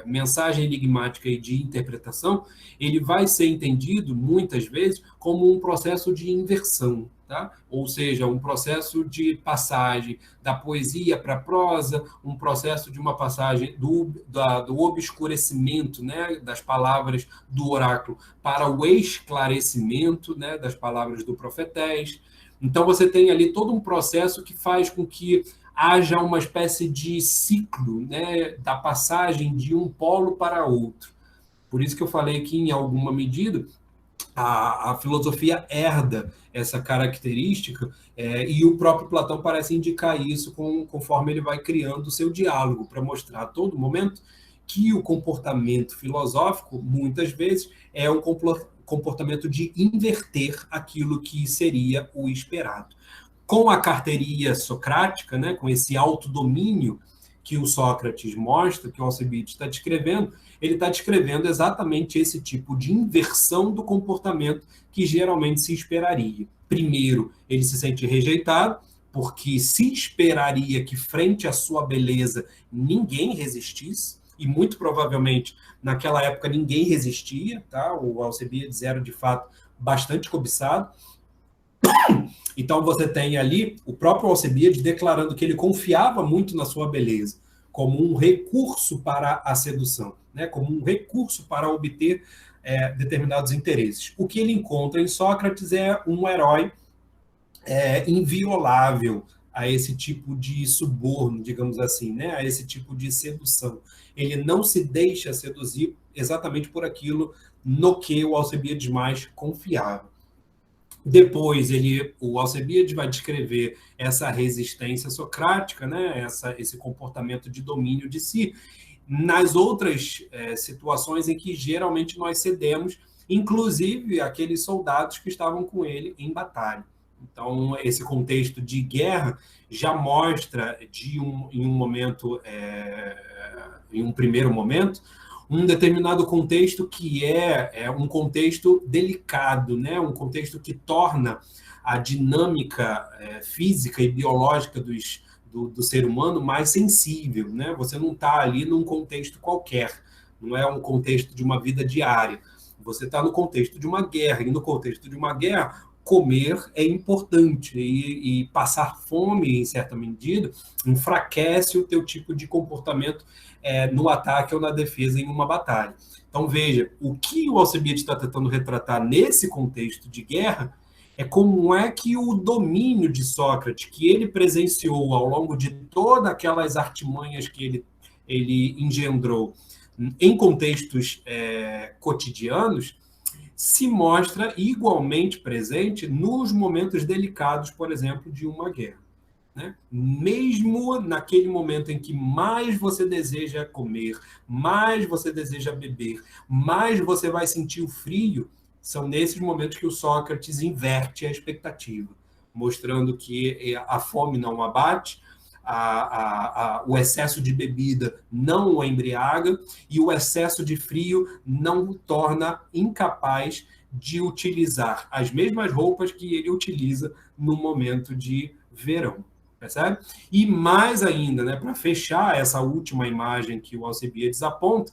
mensagem enigmática e de interpretação, ele vai ser entendido, muitas vezes, como um processo de inversão. Tá? Ou seja, um processo de passagem da poesia para a prosa, um processo de uma passagem do obscurecimento, né, das palavras do oráculo para o esclarecimento, né, das palavras do profetés. Então, você tem ali todo um processo que faz com que haja uma espécie de ciclo, né, da passagem de um polo para outro. Por isso que eu falei que, em alguma medida, A filosofia herda essa característica, e o próprio Platão parece indicar isso conforme ele vai criando o seu diálogo, para mostrar a todo momento que o comportamento filosófico, muitas vezes, é um comportamento de inverter aquilo que seria o esperado. Com a carteiria socrática, né, com esse autodomínio que o Sócrates mostra, que o Alcibiades está descrevendo, ele está descrevendo exatamente esse tipo de inversão do comportamento que geralmente se esperaria. Primeiro, ele se sente rejeitado, porque se esperaria que, frente à sua beleza, ninguém resistisse, e muito provavelmente naquela época ninguém resistia, tá? O Alcibiades era, de fato, bastante cobiçado. Então você tem ali o próprio Alcibiades declarando que ele confiava muito na sua beleza, como um recurso para a sedução, né? Como um recurso para obter determinados interesses. O que ele encontra em Sócrates é um herói inviolável a esse tipo de suborno, digamos assim, né? A esse tipo de sedução. Ele não se deixa seduzir exatamente por aquilo no que o Alcibiades mais confiava. Depois, o Alcibiades vai descrever essa resistência socrática, né? Esse comportamento de domínio de si, nas outras situações em que geralmente nós cedemos, inclusive aqueles soldados que estavam com ele em batalha. Então, esse contexto de guerra já mostra, em um momento, em um primeiro momento, um determinado contexto que é um contexto delicado, né? Um contexto que torna a dinâmica física e biológica do ser humano mais sensível, né? Você não está ali num contexto qualquer, não é um contexto de uma vida diária. Você está no contexto de uma guerra, e no contexto de uma guerra, comer é importante, e passar fome, em certa medida, enfraquece o teu tipo de comportamento no ataque ou na defesa em uma batalha. Então, veja, o que o Alcibiades está tentando retratar nesse contexto de guerra é como é que o domínio de Sócrates, que ele presenciou ao longo de todas aquelas artimanhas que ele engendrou em contextos cotidianos, se mostra igualmente presente nos momentos delicados, por exemplo, de uma guerra. Né? Mesmo naquele momento em que mais você deseja comer, mais você deseja beber, mais você vai sentir o frio, são nesses momentos que o Sócrates inverte a expectativa, mostrando que a fome não abate, o excesso de bebida não o embriaga e o excesso de frio não o torna incapaz de utilizar as mesmas roupas que ele utiliza no momento de verão. Percebe? E mais ainda, né, para fechar essa última imagem que o Alcibiades aponta,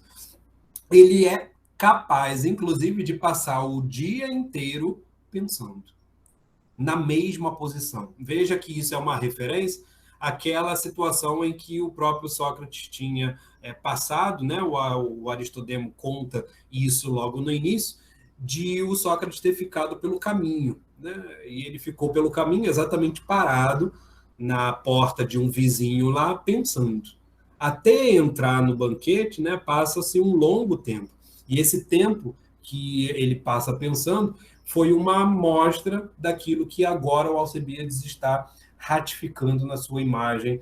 ele é capaz, inclusive, de passar o dia inteiro pensando na mesma posição. Veja que isso é uma referência àquela situação em que o próprio Sócrates tinha passado, né? O Aristodemo conta isso logo no início, de o Sócrates ter ficado pelo caminho, né? E ele ficou pelo caminho exatamente parado na porta de um vizinho lá, pensando. Até entrar no banquete, né, passa-se um longo tempo. E esse tempo que ele passa pensando foi uma amostra daquilo que agora o Alcibiades está ratificando na sua imagem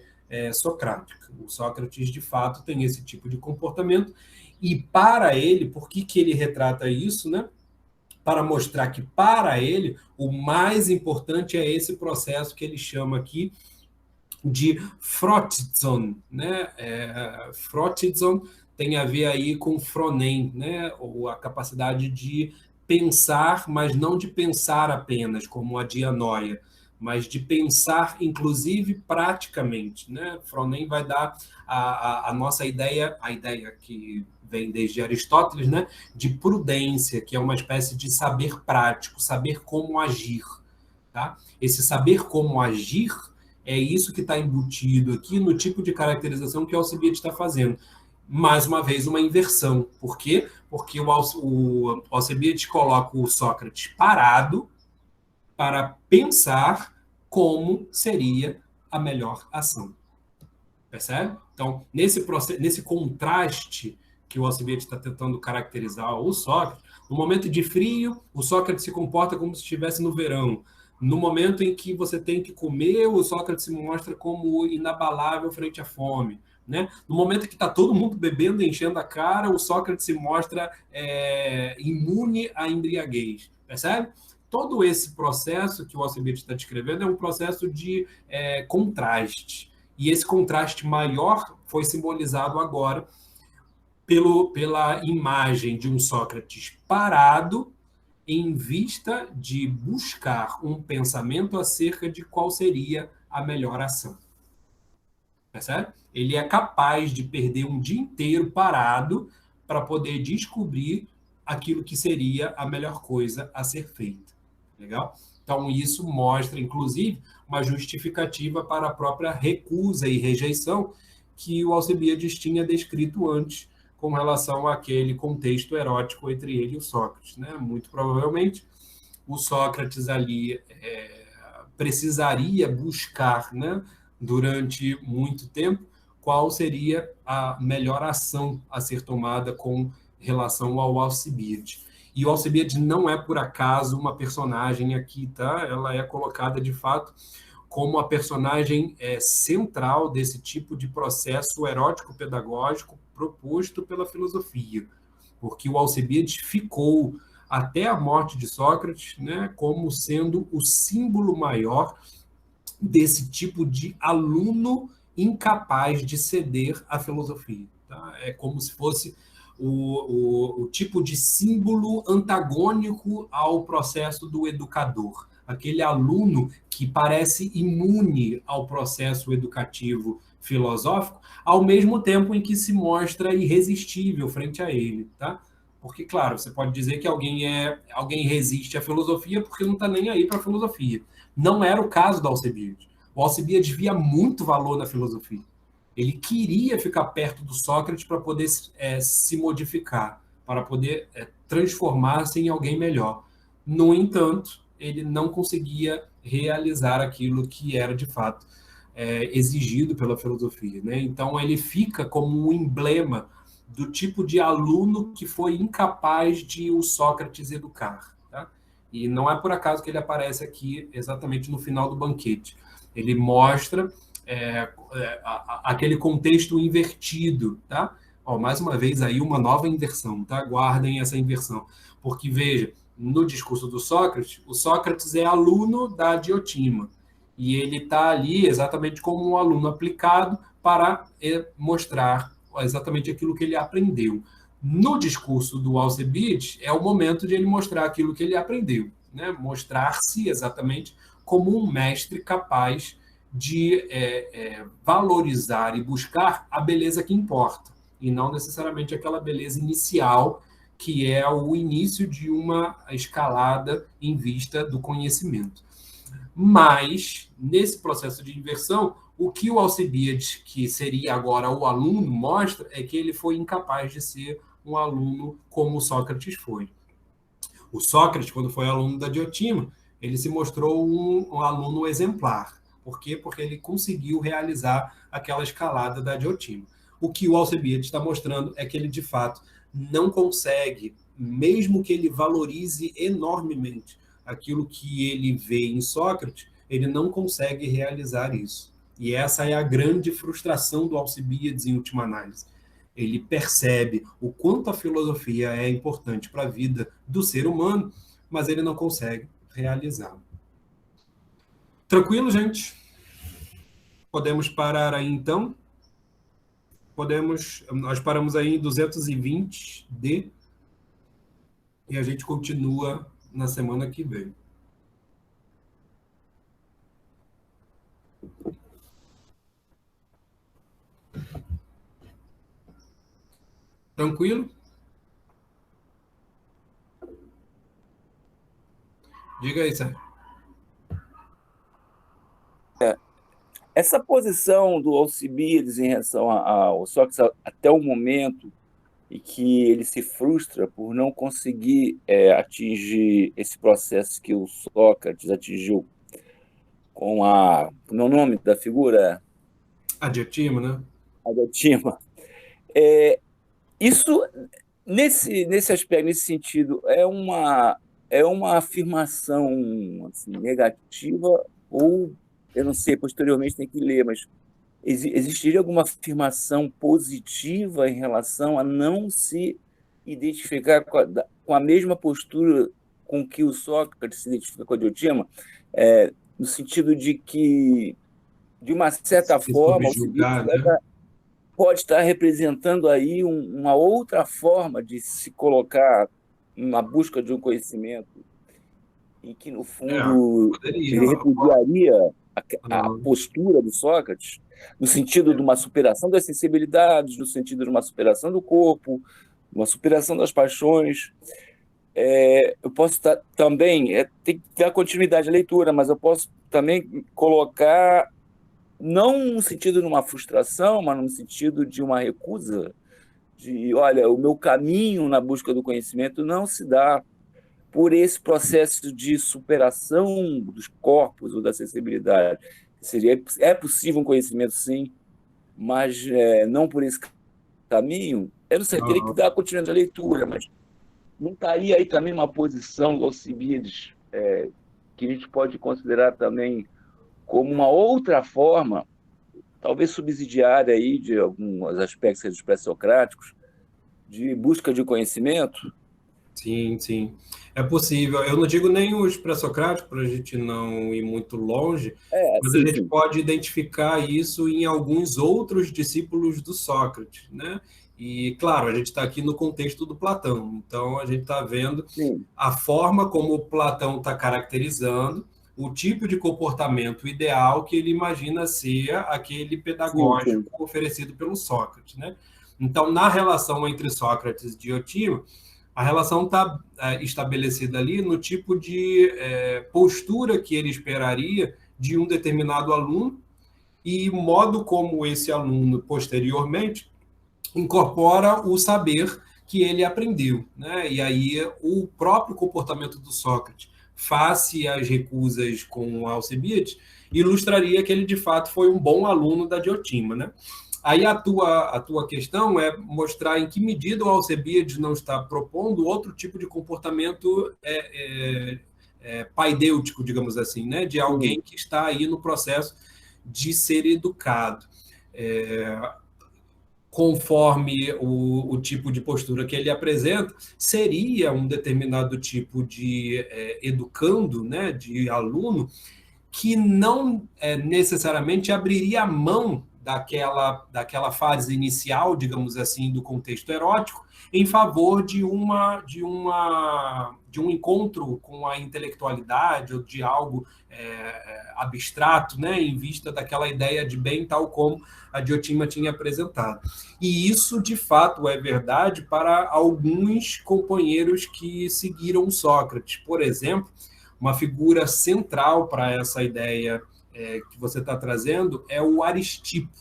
socrática. O Sócrates, de fato, tem esse tipo de comportamento, e para ele, por que ele retrata isso, né? Para mostrar que, para ele, o mais importante é esse processo que ele chama aqui de Frotidzon, né? Frotidzon tem a ver aí com Fronem, né? Ou a capacidade de pensar, mas não de pensar apenas, como a dianoia, mas de pensar, inclusive, praticamente, né? Fronem vai dar a nossa ideia, a ideia que vem desde Aristóteles, né? De prudência, que é uma espécie de saber prático, saber como agir, tá? Esse saber como agir é isso que está embutido aqui no tipo de caracterização que o Alcibiades está fazendo. Mais uma vez, uma inversão. Por quê? Porque o Alcibiades coloca o Sócrates parado para pensar como seria a melhor ação. Percebe? Então, nesse contraste que o Alcibiades está tentando caracterizar o Sócrates. No momento de frio, o Sócrates se comporta como se estivesse no verão. No momento em que você tem que comer, o Sócrates se mostra como inabalável frente à fome. Né? No momento que está todo mundo bebendo, enchendo a cara, o Sócrates se mostra imune à embriaguez. Percebe? Todo esse processo que o Alcibiades está descrevendo é um processo de contraste. E esse contraste maior foi simbolizado agora pela imagem de um Sócrates parado em vista de buscar um pensamento acerca de qual seria a melhor ação. Percebe? Ele é capaz de perder um dia inteiro parado para poder descobrir aquilo que seria a melhor coisa a ser feita. Legal? Então, isso mostra, inclusive, uma justificativa para a própria recusa e rejeição que o Alcibiades tinha descrito antes com relação àquele contexto erótico entre ele e o Sócrates. Né? Muito provavelmente, o Sócrates ali precisaria buscar, né, durante muito tempo, qual seria a melhor ação a ser tomada com relação ao Alcibiades. E o Alcibiades não é, por acaso, uma personagem aqui, tá? Ela é colocada, de fato, como a personagem central desse tipo de processo erótico-pedagógico proposto pela filosofia. Porque o Alcibiades ficou, até a morte de Sócrates, né, como sendo o símbolo maior desse tipo de aluno incapaz de ceder à filosofia. Tá? É como se fosse o tipo de símbolo antagônico ao processo do educador. Aquele aluno que parece imune ao processo educativo filosófico, ao mesmo tempo em que se mostra irresistível frente a ele. Tá? Porque, claro, você pode dizer que alguém resiste à filosofia porque não está nem aí para a filosofia. Não era o caso do Alcibiades. O Alcibiades via muito valor na filosofia. Ele queria ficar perto do Sócrates para poder se modificar, para poder transformar-se em alguém melhor. No entanto, ele não conseguia realizar aquilo que era, de fato, exigido pela filosofia. Né? Então, ele fica como um emblema do tipo de aluno que foi incapaz de o Sócrates educar. Tá? E não é por acaso que ele aparece aqui exatamente no final do banquete. Ele mostra aquele contexto invertido, tá? Ó, mais uma vez aí uma nova inversão, tá? Guardem essa inversão, porque veja, no discurso do Sócrates, o Sócrates é aluno da Diotima e ele está ali exatamente como um aluno aplicado para mostrar exatamente aquilo que ele aprendeu. No discurso do Alcibiades, é o momento de ele mostrar aquilo que ele aprendeu, né? Mostrar-se exatamente como um mestre capaz de valorizar e buscar a beleza que importa, e não necessariamente aquela beleza inicial, que é o início de uma escalada em vista do conhecimento. Mas, nesse processo de inversão, o que o Alcibiades, que seria agora o aluno, mostra é que ele foi incapaz de ser um aluno como o Sócrates foi. O Sócrates, quando foi aluno da Diotima, ele se mostrou um aluno exemplar. Por quê? Porque ele conseguiu realizar aquela escalada da Diotima. O que o Alcibiades está mostrando é que ele, de fato, não consegue, mesmo que ele valorize enormemente aquilo que ele vê em Sócrates, ele não consegue realizar isso. E essa é a grande frustração do Alcibiades, em última análise. Ele percebe o quanto a filosofia é importante para a vida do ser humano, mas ele não consegue realizá-lo. Tranquilo, gente? Podemos parar aí, então? Nós paramos aí em 220D e a gente continua na semana que vem. Tranquilo? Diga aí, Sérgio.
Essa posição do Alcibiades em relação ao Sócrates até o momento e que ele se frustra por não conseguir atingir esse processo que o Sócrates atingiu com o nome da figura,
Adjetivo, né?
a Diotima. Isso, nesse aspecto, nesse sentido, é uma afirmação assim, negativa, ou, eu não sei, posteriormente tem que ler, mas existiria alguma afirmação positiva em relação a não se identificar com a mesma postura com que o Sócrates se identifica com a Diotima, no sentido de que, de uma certa
Se
forma, Alcibiades
subjugar, né?
pode estar representando aí uma outra forma de se colocar na busca de um conhecimento, em que, no fundo,
Poderia.
ele repudiaria a
Ah,
postura do Sócrates, no sentido de uma superação das sensibilidades, no sentido de uma superação do corpo, uma superação das paixões. Eu posso também, tem que dar continuidade à leitura, mas eu posso também colocar, não no sentido de uma frustração, mas no sentido de uma recusa, de, olha, o meu caminho na busca do conhecimento não se dá por esse processo de superação dos corpos ou da sensibilidade. É possível um conhecimento, sim, mas não por esse caminho. Eu não sei, teria que
ah,
dar continuidade à leitura, mas não estaria aí também uma posição do Alcibiades, que a gente pode considerar também como uma outra forma, talvez subsidiária aí de alguns aspectos dos pré-socráticos, de busca de conhecimento?
sim, sim. É possível. Eu não digo nem os pré-socráticos, para a gente não ir muito longe, mas a
Sim,
gente
sim.
pode identificar isso em alguns outros discípulos do Sócrates, né? E, claro, a gente está aqui no contexto do Platão, então a gente está vendo
Sim,
a forma como o Platão está caracterizando o tipo de comportamento ideal que ele imagina ser aquele
sim,
pedagógico
sim.
oferecido pelo Sócrates, né? Então, na relação entre Sócrates e Diotima, a relação está estabelecida ali no tipo de postura que ele esperaria de um determinado aluno e modo como esse aluno, posteriormente, incorpora o saber que ele aprendeu. Né? E aí o próprio comportamento do Sócrates, face às recusas com Alcibiades, ilustraria que ele de fato foi um bom aluno da Diotima. Né? Aí a tua questão é mostrar em que medida o Alcebiades não está propondo outro tipo de comportamento paidêutico, digamos assim, né? De alguém
Sim.
que está aí no processo de ser educado. É, conforme o tipo de postura que ele apresenta, seria um determinado tipo de educando, né, de aluno, que não necessariamente abriria a mão daquela fase inicial, digamos assim, do contexto erótico, em favor de um encontro com a intelectualidade ou de algo abstrato, né, em vista daquela ideia de bem tal como a Diotima tinha apresentado. E isso, de fato, é verdade para alguns companheiros que seguiram Sócrates. Por exemplo, uma figura central para essa ideia que você está trazendo é o Aristipo.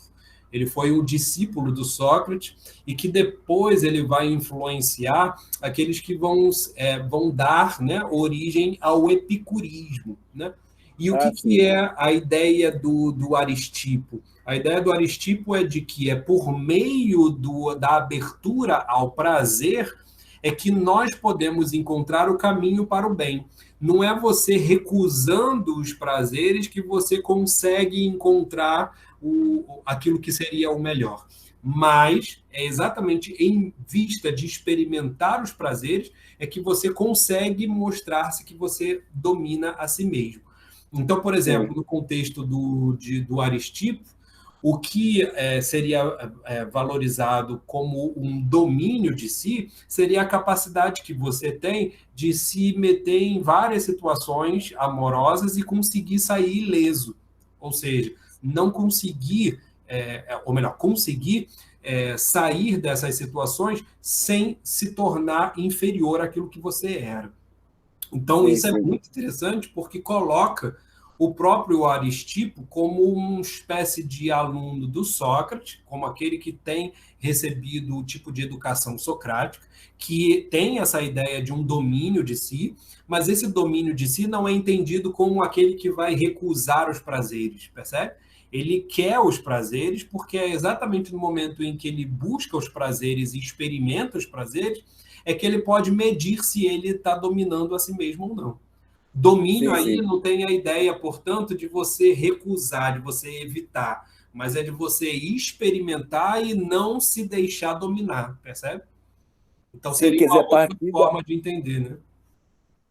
Ele foi um discípulo do Sócrates e que depois ele vai influenciar aqueles que vão dar, né, origem ao epicurismo. Né? E o
Ah,
que
sim.
é a ideia do Aristipo? A ideia do Aristipo é de que é por meio da abertura ao prazer é que nós podemos encontrar o caminho para o bem. Não é você recusando os prazeres que você consegue encontrar aquilo que seria o melhor. Mas é exatamente em vista de experimentar os prazeres é que você consegue mostrar-se que você domina a si mesmo. Então, por exemplo,
Sim.
no contexto do Aristipo, o que seria valorizado como um domínio de si seria a capacidade que você tem de se meter em várias situações amorosas e conseguir sair ileso. Ou seja, não conseguir, ou melhor, conseguir sair dessas situações sem se tornar inferior àquilo que você era. Então,
Sim,
isso é
sim.
muito interessante porque coloca o próprio Aristipo como uma espécie de aluno do Sócrates, como aquele que tem recebido o tipo de educação socrática, que tem essa ideia de um domínio de si, mas esse domínio de si não é entendido como aquele que vai recusar os prazeres, percebe? Ele quer os prazeres porque é exatamente no momento em que ele busca os prazeres e experimenta os prazeres é que ele pode medir se ele está dominando a si mesmo ou não. Domínio
Sim,
aí
sim.
não tem a ideia, portanto, de você recusar, de você evitar, mas é de você experimentar e não se deixar dominar, percebe? Então
Sim,
seria
quer dizer,
uma
a
outra
partir da,
forma de entender, né?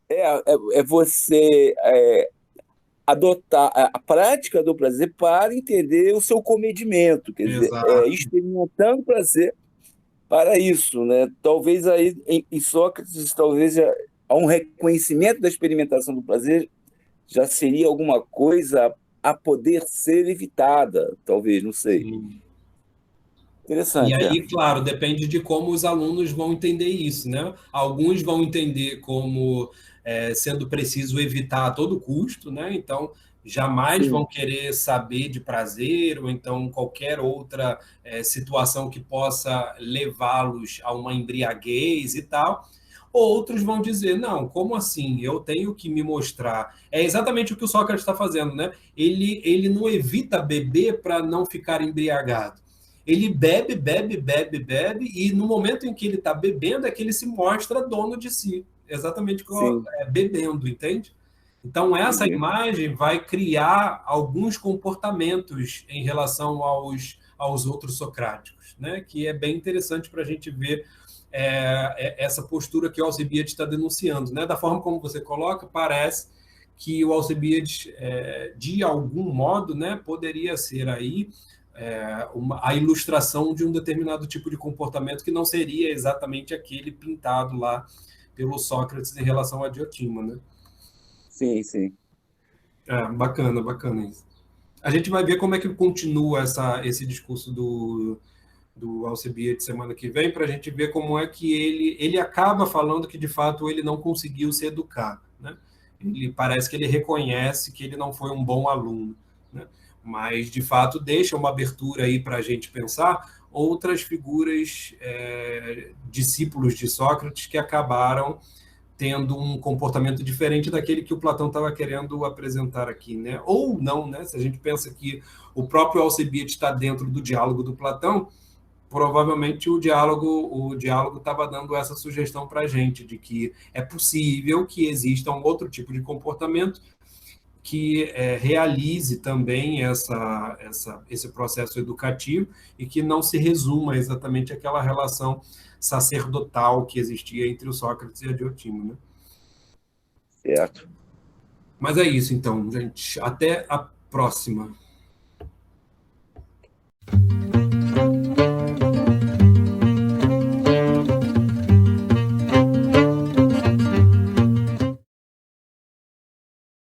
é você adotar a prática do prazer para entender o seu comedimento, quer dizer,
Exato.
experimentando prazer para isso, né? Talvez aí em Sócrates, talvez há um reconhecimento da experimentação do prazer já seria alguma coisa a poder ser evitada, talvez, não sei.
Sim. E
Interessante, é.
aí, claro, depende de como os alunos vão entender isso, né? Alguns vão entender como sendo preciso evitar a todo custo, né? Então, jamais vão
Sim,
querer saber de prazer ou então qualquer outra situação que possa levá-los a uma embriaguez e tal. Outros vão dizer, não, como assim? Eu tenho que me mostrar. É exatamente o que o Sócrates está fazendo, né? Ele não evita beber para não ficar embriagado. Ele bebe, bebe, bebe, bebe, e no momento em que ele está bebendo é que ele se mostra dono de si. Exatamente
sim,
bebendo, entende? Então, essa
entendi.
imagem vai criar alguns comportamentos em relação aos outros socráticos, né? Que é bem interessante para a gente ver essa postura que o Alcibiades está denunciando. Né? Da forma como você coloca, parece que o Alcibiades, de algum modo, né, poderia ser aí a ilustração de um determinado tipo de comportamento que não seria exatamente aquele pintado lá pelo Sócrates em relação a Diotima, né?
Sim, sim.
Bacana, bacana isso. A gente vai ver como é que continua esse discurso do Alcibiades semana que vem, para a gente ver como é que ele acaba falando que, de fato, ele não conseguiu se educar. Né? Ele parece que ele reconhece que ele não foi um bom aluno. Né? Mas, de fato, deixa uma abertura aí para a gente pensar outras figuras, discípulos de Sócrates, que acabaram tendo um comportamento diferente daquele que o Platão estava querendo apresentar aqui, né? Ou não, né? Se a gente pensa que o próprio Alcibiades está dentro do diálogo do Platão, provavelmente o diálogo estava dando essa sugestão para a gente de que é possível que exista um outro tipo de comportamento que realize também esse processo educativo e que não se resuma exatamente àquela relação sacerdotal que existia entre o Sócrates e a Diotima, né?
Certo.
Mas é isso, então, gente. Até a próxima.